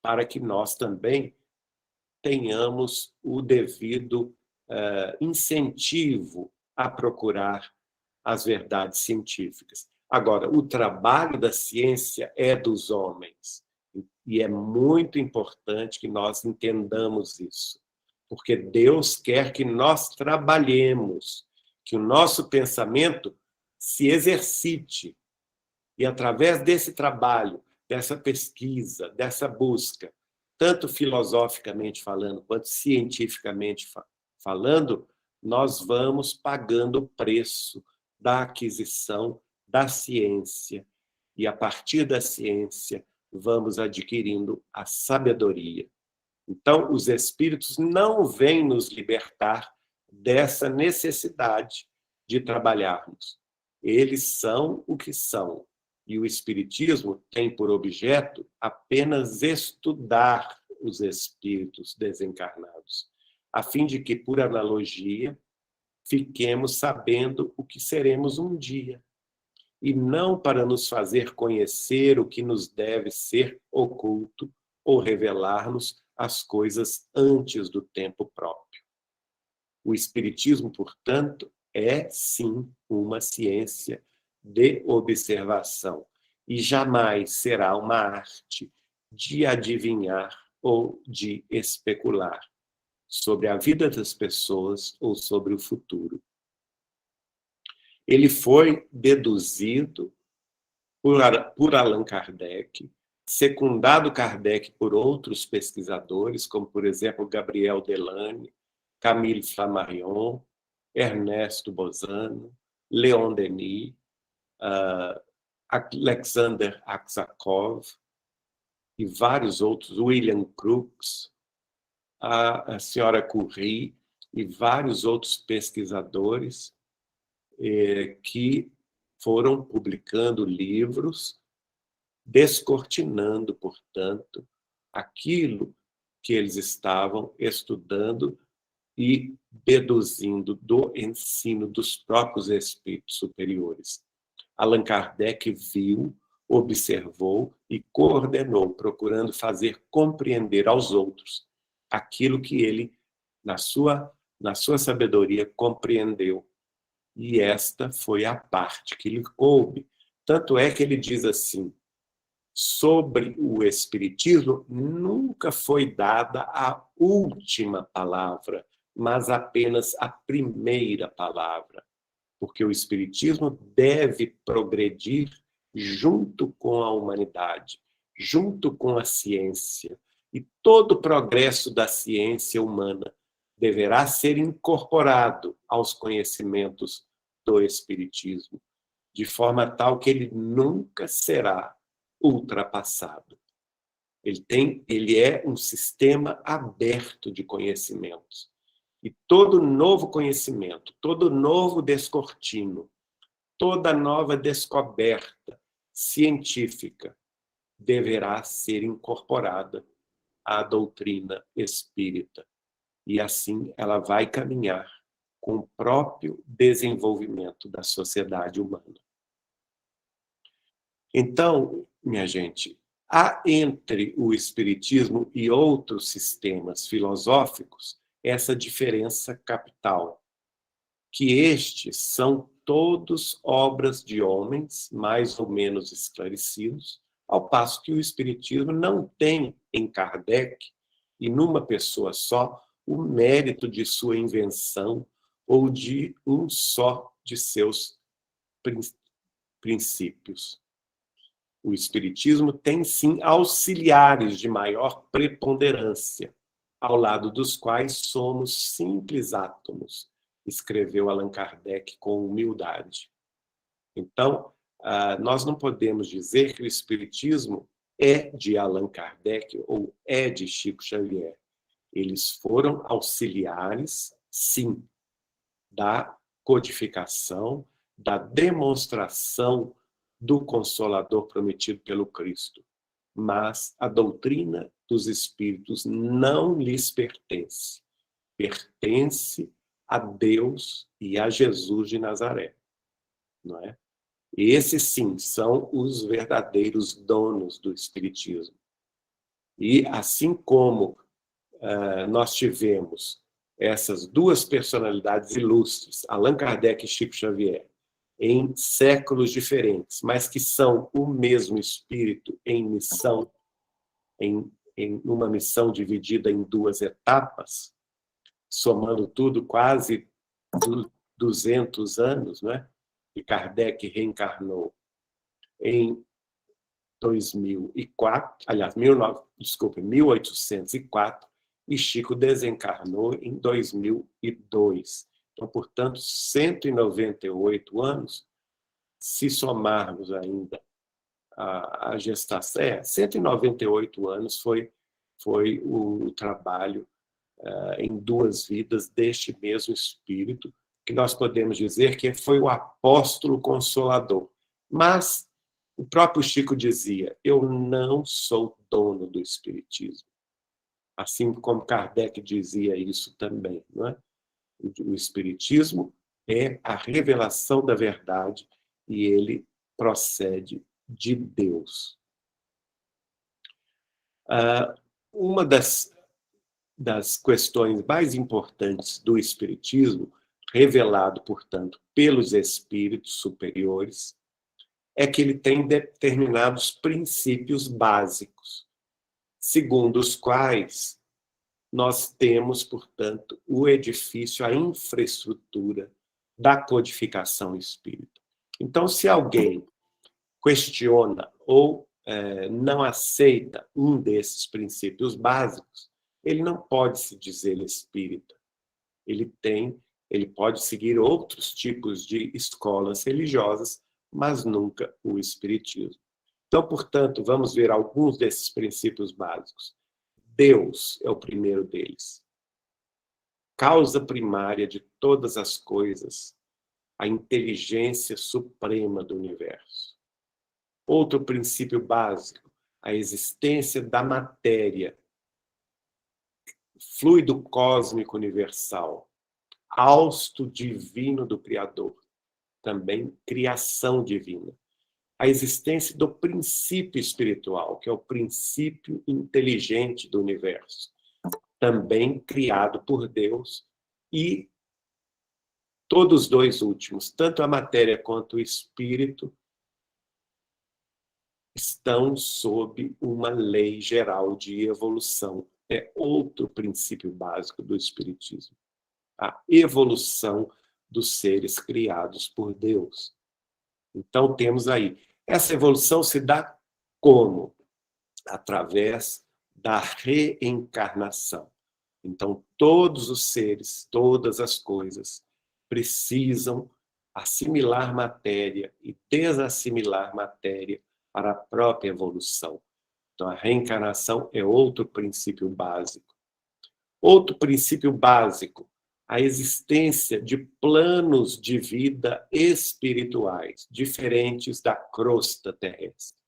para que nós também tenhamos o devido incentivo a procurar as verdades científicas. Agora, o trabalho da ciência é dos homens, e é muito importante que nós entendamos isso, porque Deus quer que nós trabalhemos, que o nosso pensamento se exercite, e através desse trabalho, dessa pesquisa, dessa busca, tanto filosoficamente falando, quanto cientificamente falando, nós vamos pagando o preço da aquisição da ciência. E, a partir da ciência, vamos adquirindo a sabedoria. Então, os espíritos não vêm nos libertar dessa necessidade de trabalharmos. Eles são o que são. E o espiritismo tem por objeto apenas estudar os espíritos desencarnados, a fim de que, por analogia, fiquemos sabendo o que seremos um dia, e não para nos fazer conhecer o que nos deve ser oculto ou revelar-nos as coisas antes do tempo próprio. O espiritismo, portanto, é, sim, uma ciência de observação, e jamais será uma arte de adivinhar ou de especular sobre a vida das pessoas ou sobre o futuro. Ele foi deduzido por Allan Kardec, secundado Kardec por outros pesquisadores, como, por exemplo, Gabriel Delany, Camille Flammarion, Ernesto Bozano, Leon Denis, Alexander Aksakov e vários outros, William Crookes, a senhora Curie e vários outros pesquisadores que foram publicando livros, descortinando, portanto, aquilo que eles estavam estudando e deduzindo do ensino dos próprios espíritos superiores. Allan Kardec viu, observou e coordenou, procurando fazer compreender aos outros aquilo que ele, na sua sabedoria, compreendeu. E esta foi a parte que lhe coube. Tanto é que ele diz assim, sobre o Espiritismo, nunca foi dada a última palavra, mas apenas a primeira palavra. Porque o Espiritismo deve progredir junto com a humanidade, junto com a ciência. E todo o progresso da ciência humana deverá ser incorporado aos conhecimentos do Espiritismo, de forma tal que ele nunca será ultrapassado. Ele é um sistema aberto de conhecimentos. E todo novo conhecimento, todo novo descortino, toda nova descoberta científica deverá ser incorporada à doutrina espírita. E assim ela vai caminhar com o próprio desenvolvimento da sociedade humana. Então, minha gente, há entre o Espiritismo e outros sistemas filosóficos essa diferença capital, que estes são todos obras de homens mais ou menos esclarecidos, ao passo que o Espiritismo não tem em Kardec, e numa pessoa só, o mérito de sua invenção ou de um só de seus princípios. O Espiritismo tem, sim, auxiliares de maior preponderância, ao lado dos quais somos simples átomos, escreveu Allan Kardec com humildade. Então, nós não podemos dizer que o Espiritismo é de Allan Kardec ou é de Chico Xavier. Eles foram auxiliares, sim, da codificação, da demonstração do Consolador prometido pelo Cristo. Mas a doutrina dos Espíritos não lhes pertence. Pertence a Deus e a Jesus de Nazaré. Não é? Esses, sim, são os verdadeiros donos do Espiritismo. E assim como nós tivemos essas duas personalidades ilustres, Allan Kardec e Chico Xavier, em séculos diferentes, mas que são o mesmo espírito em missão, em uma missão dividida em duas etapas, somando tudo quase 200 anos, né? E Kardec reencarnou em 2004, aliás, 1804, e Chico desencarnou em 2002. Então, portanto, 198 anos, se somarmos ainda a gestação, 198 anos foi o trabalho em duas vidas deste mesmo espírito, que nós podemos dizer que foi o apóstolo consolador. Mas o próprio Chico dizia, eu não sou dono do espiritismo. Assim como Kardec dizia isso também, não é? O espiritismo é a revelação da verdade e ele procede de Deus. Uma das questões mais importantes do espiritismo, revelado, portanto, pelos espíritos superiores, é que ele tem determinados princípios básicos, segundo os quais nós temos, portanto, o edifício, a infraestrutura da codificação espírita. Então, se alguém questiona ou não aceita um desses princípios básicos, ele não pode se dizer espírita. Ele pode seguir outros tipos de escolas religiosas, mas nunca o espiritismo. Então, portanto, vamos ver alguns desses princípios básicos. Deus é o primeiro deles. Causa primária de todas as coisas, a inteligência suprema do universo. Outro princípio básico, a existência da matéria, fluido cósmico universal, hausto divino do Criador, também criação divina. A existência do princípio espiritual, que é o princípio inteligente do universo, também criado por Deus, e todos os dois últimos, tanto a matéria quanto o espírito, estão sob uma lei geral de evolução. É outro princípio básico do espiritismo. A evolução dos seres criados por Deus. Então, temos aí. Essa evolução se dá como? Através da reencarnação. Então, todos os seres, todas as coisas, precisam assimilar matéria e desassimilar matéria para a própria evolução. Então, a reencarnação é outro princípio básico. Outro princípio básico, a existência de planos de vida espirituais, diferentes da crosta terrestre.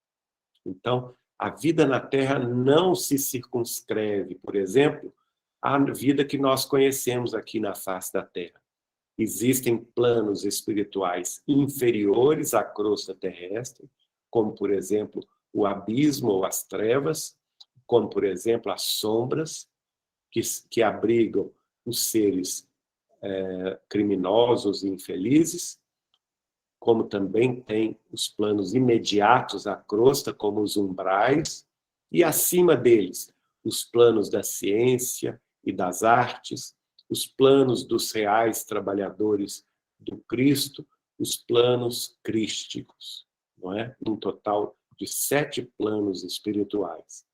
Então, a vida na Terra não se circunscreve, por exemplo, à vida que nós conhecemos aqui na face da Terra. Existem planos espirituais inferiores à crosta terrestre, como, por exemplo, o abismo ou as trevas, como, por exemplo, as sombras, que abrigam os seres criminosos e infelizes, como também tem os planos imediatos à crosta, como os umbrais, e acima deles, os planos da ciência e das artes, os planos dos reais trabalhadores do Cristo, os planos crísticos, não é? Um total de 7 planos espirituais.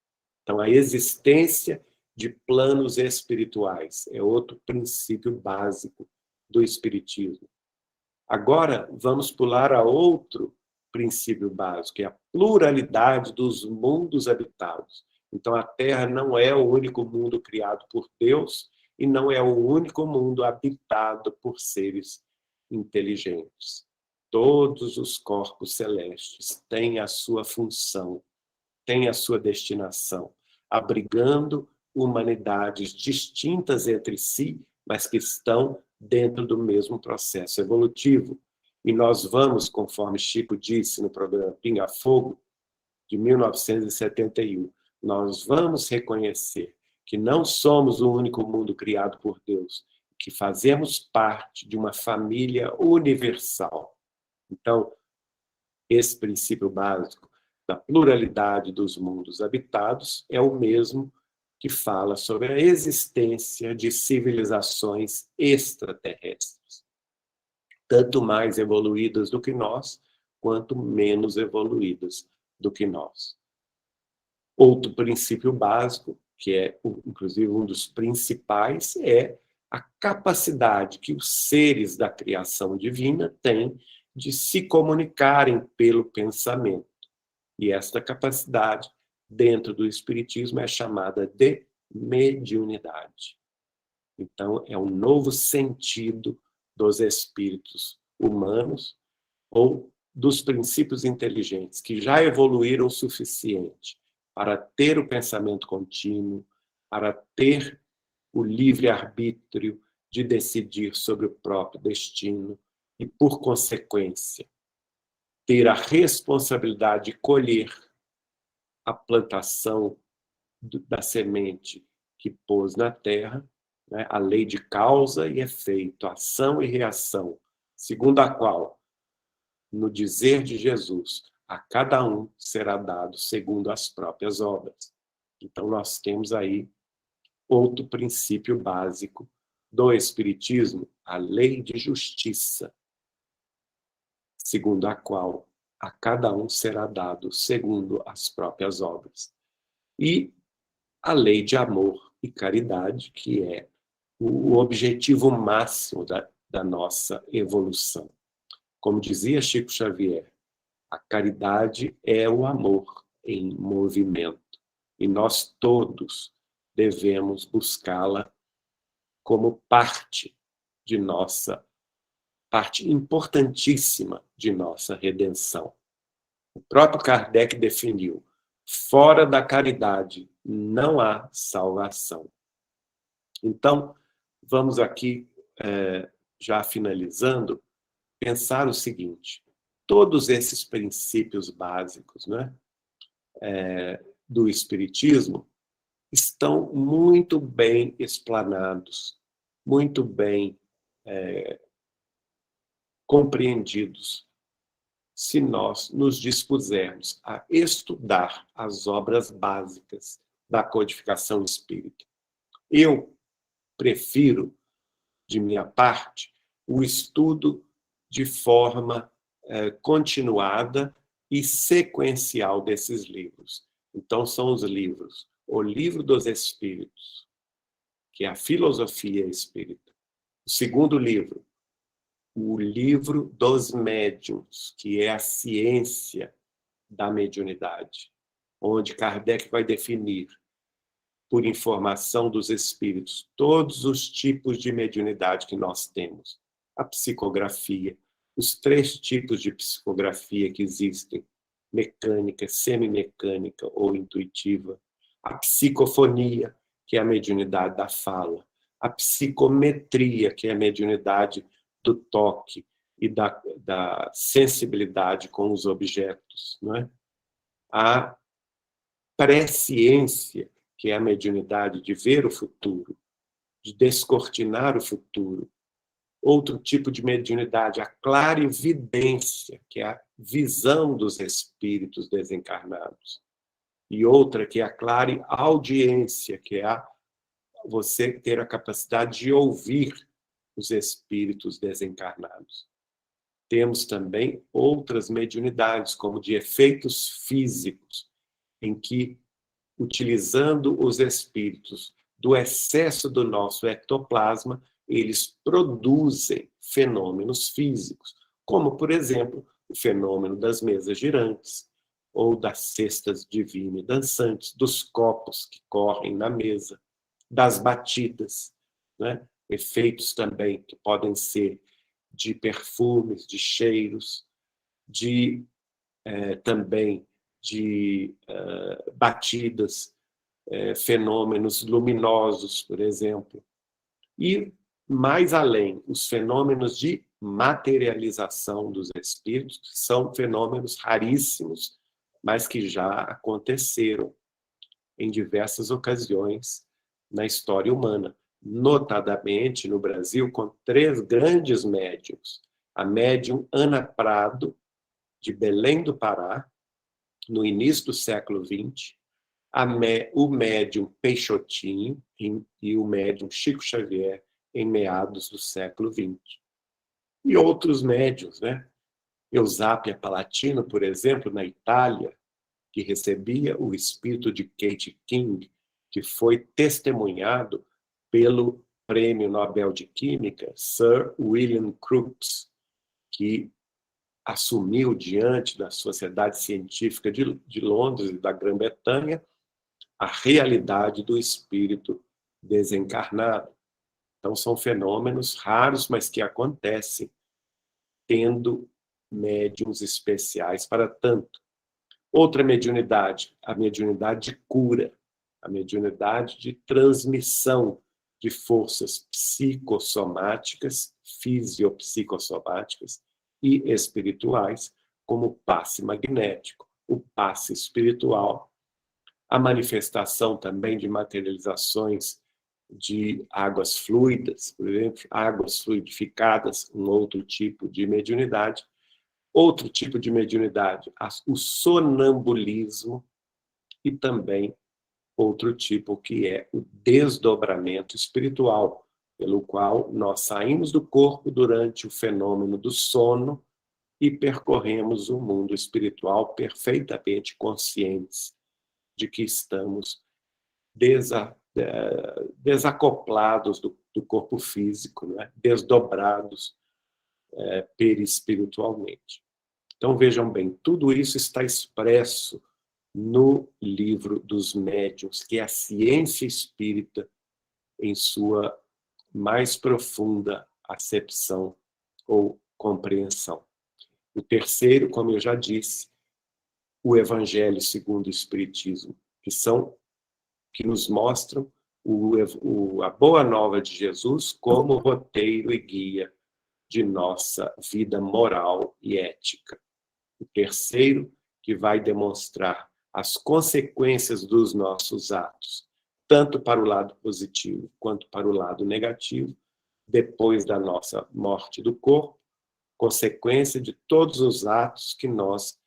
Então, a existência de planos espirituais é outro princípio básico do espiritismo. Agora, vamos pular a outro princípio básico, que é a pluralidade dos mundos habitados. Então, a Terra não é o único mundo criado por Deus e não é o único mundo habitado por seres inteligentes. Todos os corpos celestes têm a sua função, têm a sua destinação, abrigando humanidades distintas entre si, mas que estão dentro do mesmo processo evolutivo. E nós vamos, conforme Chico disse no programa Pinga Fogo, de 1971, nós vamos reconhecer que não somos o único mundo criado por Deus, que fazemos parte de uma família universal. Então, esse princípio básico da pluralidade dos mundos habitados é o mesmo que fala sobre a existência de civilizações extraterrestres, tanto mais evoluídas do que nós, quanto menos evoluídas do que nós. Outro princípio básico, que é, inclusive, um dos principais, é a capacidade que os seres da criação divina têm de se comunicarem pelo pensamento. E esta capacidade, dentro do espiritismo, é chamada de mediunidade. Então, é um novo sentido dos espíritos humanos ou dos princípios inteligentes que já evoluíram o suficiente para ter o pensamento contínuo, para ter o livre-arbítrio de decidir sobre o próprio destino e, por consequência, ter a responsabilidade de colher a plantação da semente que pôs na terra, né? A lei de causa e efeito, ação e reação, segundo a qual, no dizer de Jesus, a cada um será dado segundo as próprias obras. Então, nós temos aí outro princípio básico do Espiritismo, a lei de justiça, segundo a qual a cada um será dado segundo as próprias obras. E a lei de amor e caridade, que é o objetivo máximo da nossa evolução. Como dizia Chico Xavier, a caridade é o amor em movimento. E nós todos devemos buscá-la como parte importantíssima de nossa redenção. O próprio Kardec definiu: fora da caridade não há salvação. Então, vamos aqui, já finalizando, pensar o seguinte: todos esses princípios básicos, né, do Espiritismo estão muito bem explanados, muito bem compreendidos, se nós nos dispusermos a estudar as obras básicas da codificação espírita. Eu prefiro, de minha parte, o estudo de forma continuada e sequencial desses livros. Então, são os livros: o Livro dos Espíritos, que é a filosofia espírita. O segundo livro, o Livro dos Médiuns, que é a ciência da mediunidade, onde Kardec vai definir, por informação dos espíritos, todos os tipos de mediunidade que nós temos. A psicografia, os 3 tipos de psicografia que existem: mecânica, semimecânica ou intuitiva. A psicofonia, que é a mediunidade da fala. A psicometria, que é a mediunidade do toque e da sensibilidade com os objetos. Não é? A presciência, que é a mediunidade de ver o futuro, de descortinar o futuro. Outro tipo de mediunidade, a clarividência, que é a visão dos espíritos desencarnados. E outra, que é a clareaudiência, que é você ter a capacidade de ouvir os espíritos desencarnados. Temos também outras mediunidades, como de efeitos físicos, em que, utilizando os espíritos do excesso do nosso ectoplasma, eles produzem fenômenos físicos, como, por exemplo, o fenômeno das mesas girantes, ou das cestas divina e dançantes, dos copos que correm na mesa, das batidas, né? Efeitos também que podem ser de perfumes, de cheiros, também de batidas, fenômenos luminosos, por exemplo. E, mais além, os fenômenos de materialização dos espíritos, que são fenômenos raríssimos, mas que já aconteceram em diversas ocasiões na história humana, notadamente no Brasil, com 3 grandes médiuns. A médium Ana Prado, de Belém do Pará, no início do século XX, o médium Peixotinho e o médium Chico Xavier, em meados do século XX. E outros médiuns, né? Eusápia Palatino, por exemplo, na Itália, que recebia o espírito de Kate King, que foi testemunhado pelo Prêmio Nobel de Química, Sir William Crookes, que assumiu diante da Sociedade Científica de Londres e da Grã-Bretanha a realidade do espírito desencarnado. Então, são fenômenos raros, mas que acontecem, tendo médiuns especiais para tanto. Outra mediunidade, a mediunidade de cura, a mediunidade de transmissão de forças psicossomáticas, fisiopsicossomáticas e espirituais, como o passe magnético, o passe espiritual, a manifestação também de materializações de águas fluidas, por exemplo, águas fluidificadas, um outro tipo de mediunidade. Outro tipo de mediunidade, o sonambulismo, e também outro tipo que é o desdobramento espiritual, pelo qual nós saímos do corpo durante o fenômeno do sono e percorremos o mundo espiritual perfeitamente conscientes de que estamos desacoplados do corpo físico, né? Desdobrados perispiritualmente. Então, vejam bem, tudo isso está expresso no Livro dos Médiuns, que é a ciência espírita em sua mais profunda acepção ou compreensão. O terceiro, como eu já disse, o Evangelho segundo o Espiritismo, que nos mostram a boa nova de Jesus como roteiro e guia de nossa vida moral e ética. O terceiro, que vai demonstrar as consequências dos nossos atos, tanto para o lado positivo quanto para o lado negativo, depois da nossa morte do corpo, consequência de todos os atos que nós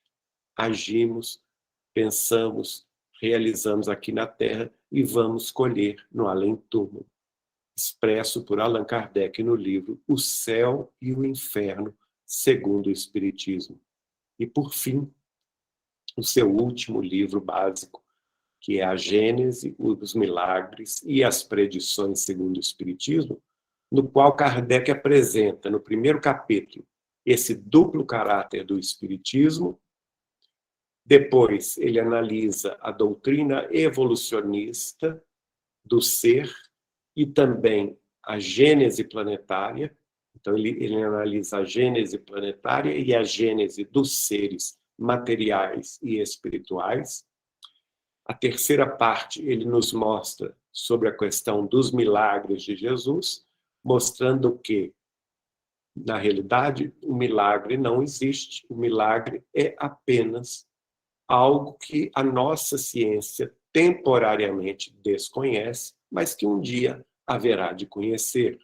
agimos, pensamos, realizamos aqui na Terra e vamos colher no além-túmulo, expresso por Allan Kardec no livro O Céu e o Inferno, segundo o Espiritismo. E, por fim, o seu último livro básico, que é a Gênese, os Milagres e as Predições segundo o Espiritismo, no qual Kardec apresenta, no primeiro capítulo, esse duplo caráter do Espiritismo. Depois, ele analisa a doutrina evolucionista do ser e também a gênese planetária. Então, ele analisa a gênese planetária e a gênese dos seres materiais e espirituais. A terceira parte, ele nos mostra sobre a questão dos milagres de Jesus, mostrando que, na realidade, o milagre não existe. O milagre é apenas algo que a nossa ciência temporariamente desconhece, mas que um dia haverá de conhecer.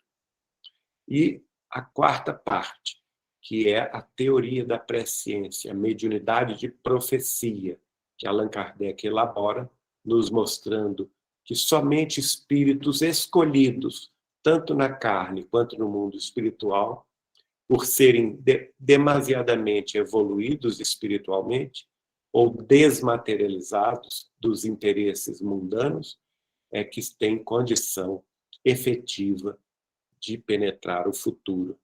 E a quarta parte, que é a teoria da presciência, a mediunidade de profecia, que Allan Kardec elabora, nos mostrando que somente espíritos escolhidos, tanto na carne quanto no mundo espiritual, por serem demasiadamente evoluídos espiritualmente ou desmaterializados dos interesses mundanos, é que têm condição efetiva de penetrar o futuro.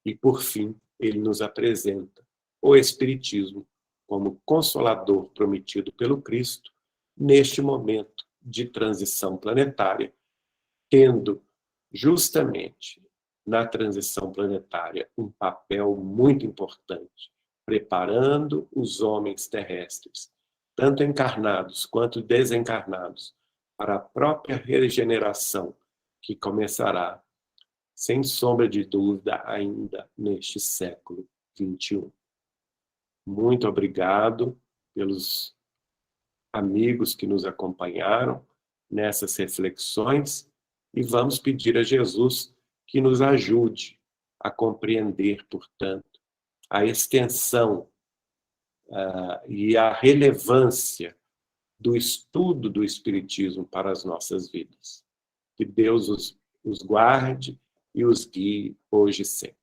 E, por fim, ele nos apresenta o Espiritismo como consolador prometido pelo Cristo neste momento de transição planetária, tendo justamente na transição planetária um papel muito importante, preparando os homens terrestres, tanto encarnados quanto desencarnados, para a própria regeneração que começará, sem sombra de dúvida, ainda neste século XXI. Muito obrigado pelos amigos que nos acompanharam nessas reflexões e vamos pedir a Jesus que nos ajude a compreender, portanto, a extensão e a relevância do estudo do Espiritismo para as nossas vidas. Que Deus os guarde e os guie hoje e sempre.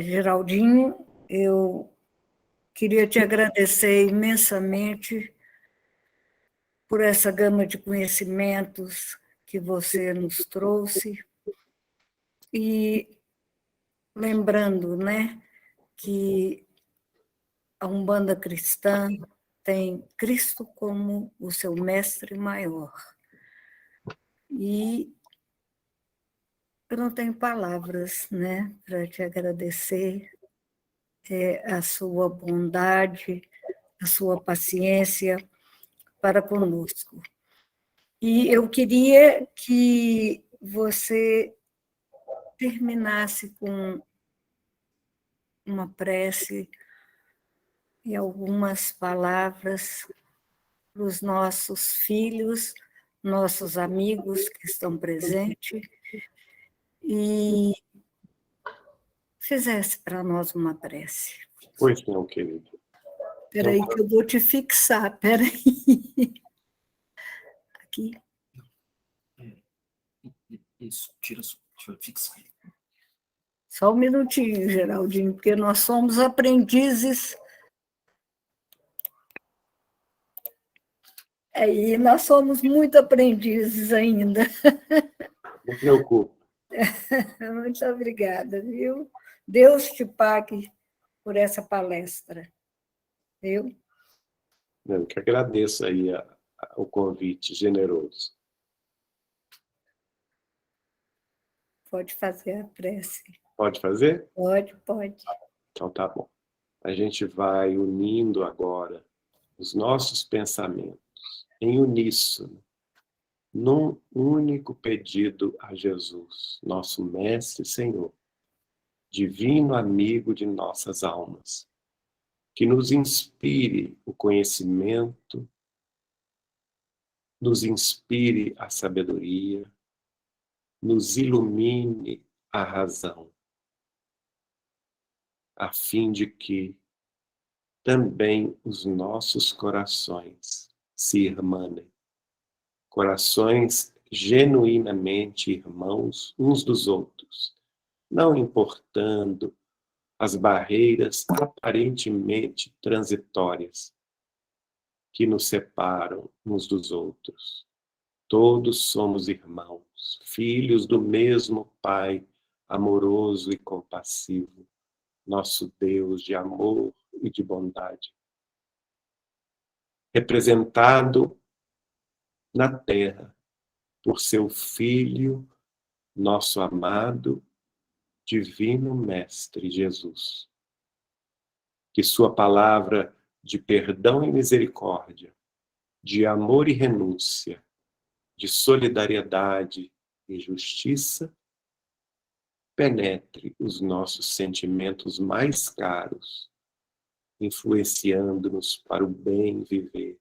Geraldinho, eu queria te agradecer imensamente por essa gama de conhecimentos que você nos trouxe. E lembrando, né, que a Umbanda cristã tem Cristo como o seu mestre maior. E eu não tenho palavras, né, para te agradecer a sua bondade, a sua paciência para conosco. E eu queria que você terminasse com uma prece e algumas palavras para os nossos filhos, nossos amigos que estão presentes, e fizesse para nós uma prece. Pois não, querido. Espera aí que eu vou te fixar, espera aí. Aqui. Isso, deixa eu fixar. Só um minutinho, Geraldinho, porque nós somos aprendizes. E nós somos muito aprendizes ainda. Não se preocupe. Muito obrigada, viu? Deus te pague por essa palestra. Viu? Eu que agradeço aí o convite generoso. Pode fazer a prece. Pode fazer? Pode. Então tá bom. A gente vai unindo agora os nossos pensamentos em uníssono, num único pedido a Jesus, nosso Mestre e Senhor, divino amigo de nossas almas, que nos inspire o conhecimento, nos inspire a sabedoria, nos ilumine a razão, a fim de que também os nossos corações se irmanem, corações genuinamente irmãos uns dos outros, não importando as barreiras aparentemente transitórias que nos separam uns dos outros. Todos somos irmãos, filhos do mesmo Pai, amoroso e compassivo, nosso Deus de amor e de bondade, representado na terra por seu Filho, nosso amado, divino Mestre Jesus. Que sua palavra de perdão e misericórdia, de amor e renúncia, de solidariedade e justiça, penetre os nossos sentimentos mais caros, influenciando-nos para o bem viver,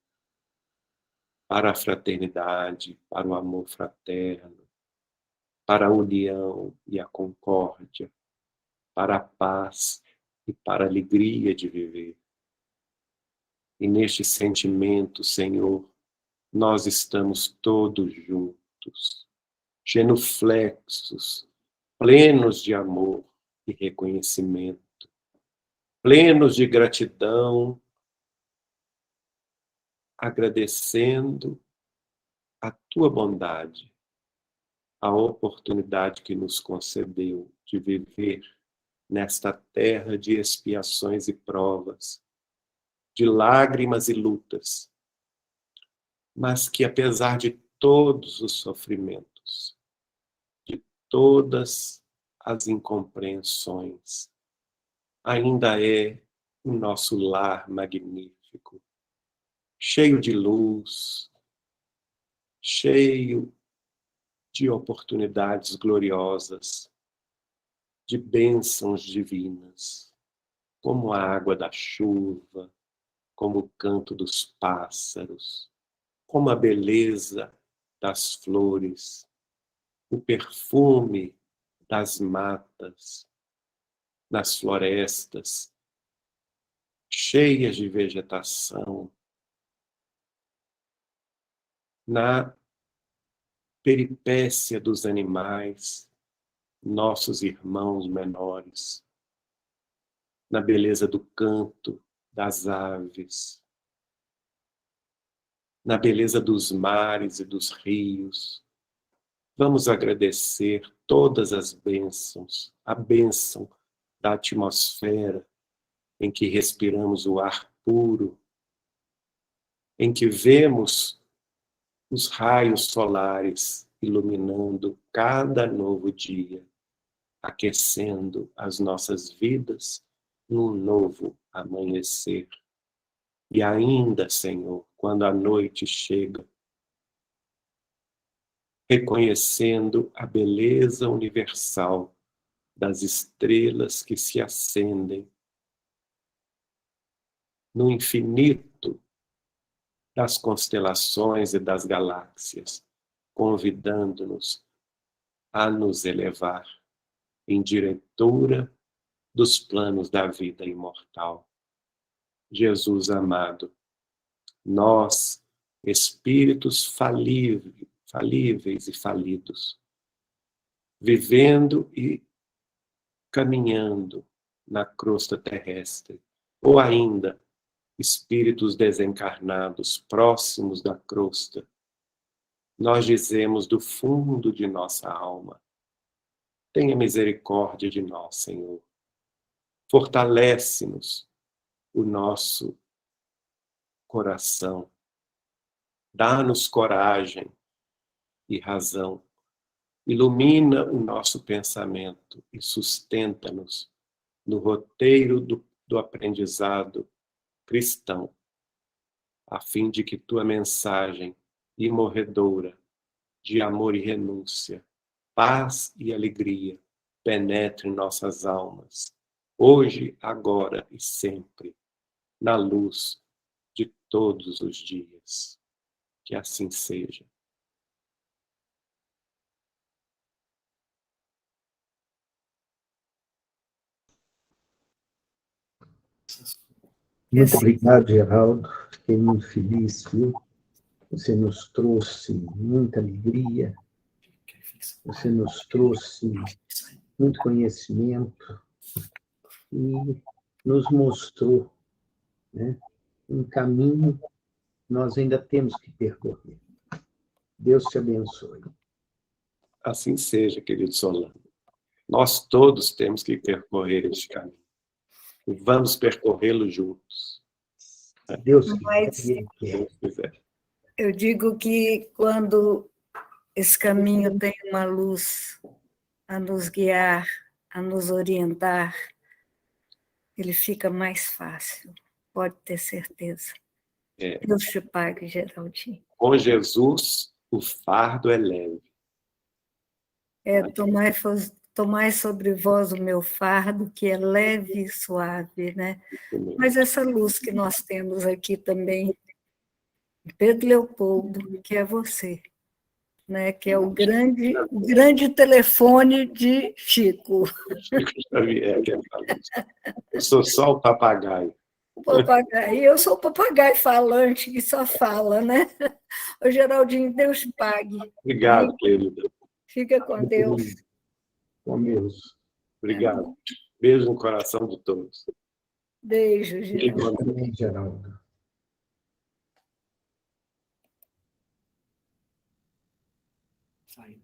para a fraternidade, para o amor fraterno, para a união e a concórdia, para a paz e para a alegria de viver. E neste sentimento, Senhor, nós estamos todos juntos, genuflexos, plenos de amor e reconhecimento, plenos de gratidão, agradecendo a tua bondade, a oportunidade que nos concedeu de viver nesta terra de expiações e provas, de lágrimas e lutas, mas que apesar de todos os sofrimentos, de todas as incompreensões, ainda é o nosso lar magnífico, cheio de luz, cheio de oportunidades gloriosas, de bênçãos divinas, como a água da chuva, como o canto dos pássaros, como a beleza das flores, o perfume das matas, das florestas, cheias de vegetação, na peripécia dos animais, nossos irmãos menores, na beleza do canto das aves, na beleza dos mares e dos rios. Vamos agradecer todas as bênçãos, a bênção da atmosfera em que respiramos o ar puro, em que vemos os raios solares iluminando cada novo dia, aquecendo as nossas vidas num novo amanhecer. E ainda, Senhor, quando a noite chega, reconhecendo a beleza universal das estrelas que se acendem no infinito das constelações e das galáxias, convidando-nos a nos elevar em diretora dos planos da vida imortal. Jesus amado, nós, espíritos falíveis e falidos, vivendo e caminhando na crosta terrestre, ou ainda espíritos desencarnados próximos da crosta, nós dizemos do fundo de nossa alma: tenha misericórdia de nós, Senhor. Fortalece-nos o nosso coração. Dá-nos coragem e razão. Ilumina o nosso pensamento e sustenta-nos no roteiro do aprendizado cristão, a fim de que tua mensagem imorredoura de amor e renúncia, paz e alegria penetre em nossas almas, hoje, agora e sempre, na luz de todos os dias. Que assim seja. Muito obrigado, Geraldo. Fiquei muito feliz, viu? Você nos trouxe muita alegria, você nos trouxe muito conhecimento e nos mostrou, né, um caminho que nós ainda temos que percorrer. Deus te abençoe. Assim seja, querido Solano. Nós todos temos que percorrer este caminho. E vamos percorrê-lo juntos. Deus Mas quiser. eu digo que quando esse caminho tem uma luz a nos guiar, a nos orientar, ele fica mais fácil, pode ter certeza. Deus te pague, Geraldinho. Com Jesus, o fardo é leve. Tomai sobre vós o meu fardo, que é leve e suave, né? Mas essa luz que nós temos aqui também, Pedro Leopoldo, que é você, né? Que é o grande telefone de Chico. Chico Xavier, que fala isso. Eu sou só o papagaio. Papagaio. Eu sou o papagaio falante que só fala, né? Ô, Geraldinho, Deus te pague. Obrigado, querido. Fica com Deus. Com Deus. Obrigado. Beijo no coração de todos. Beijo, Geraldo. Amém, Geraldo. Saiu,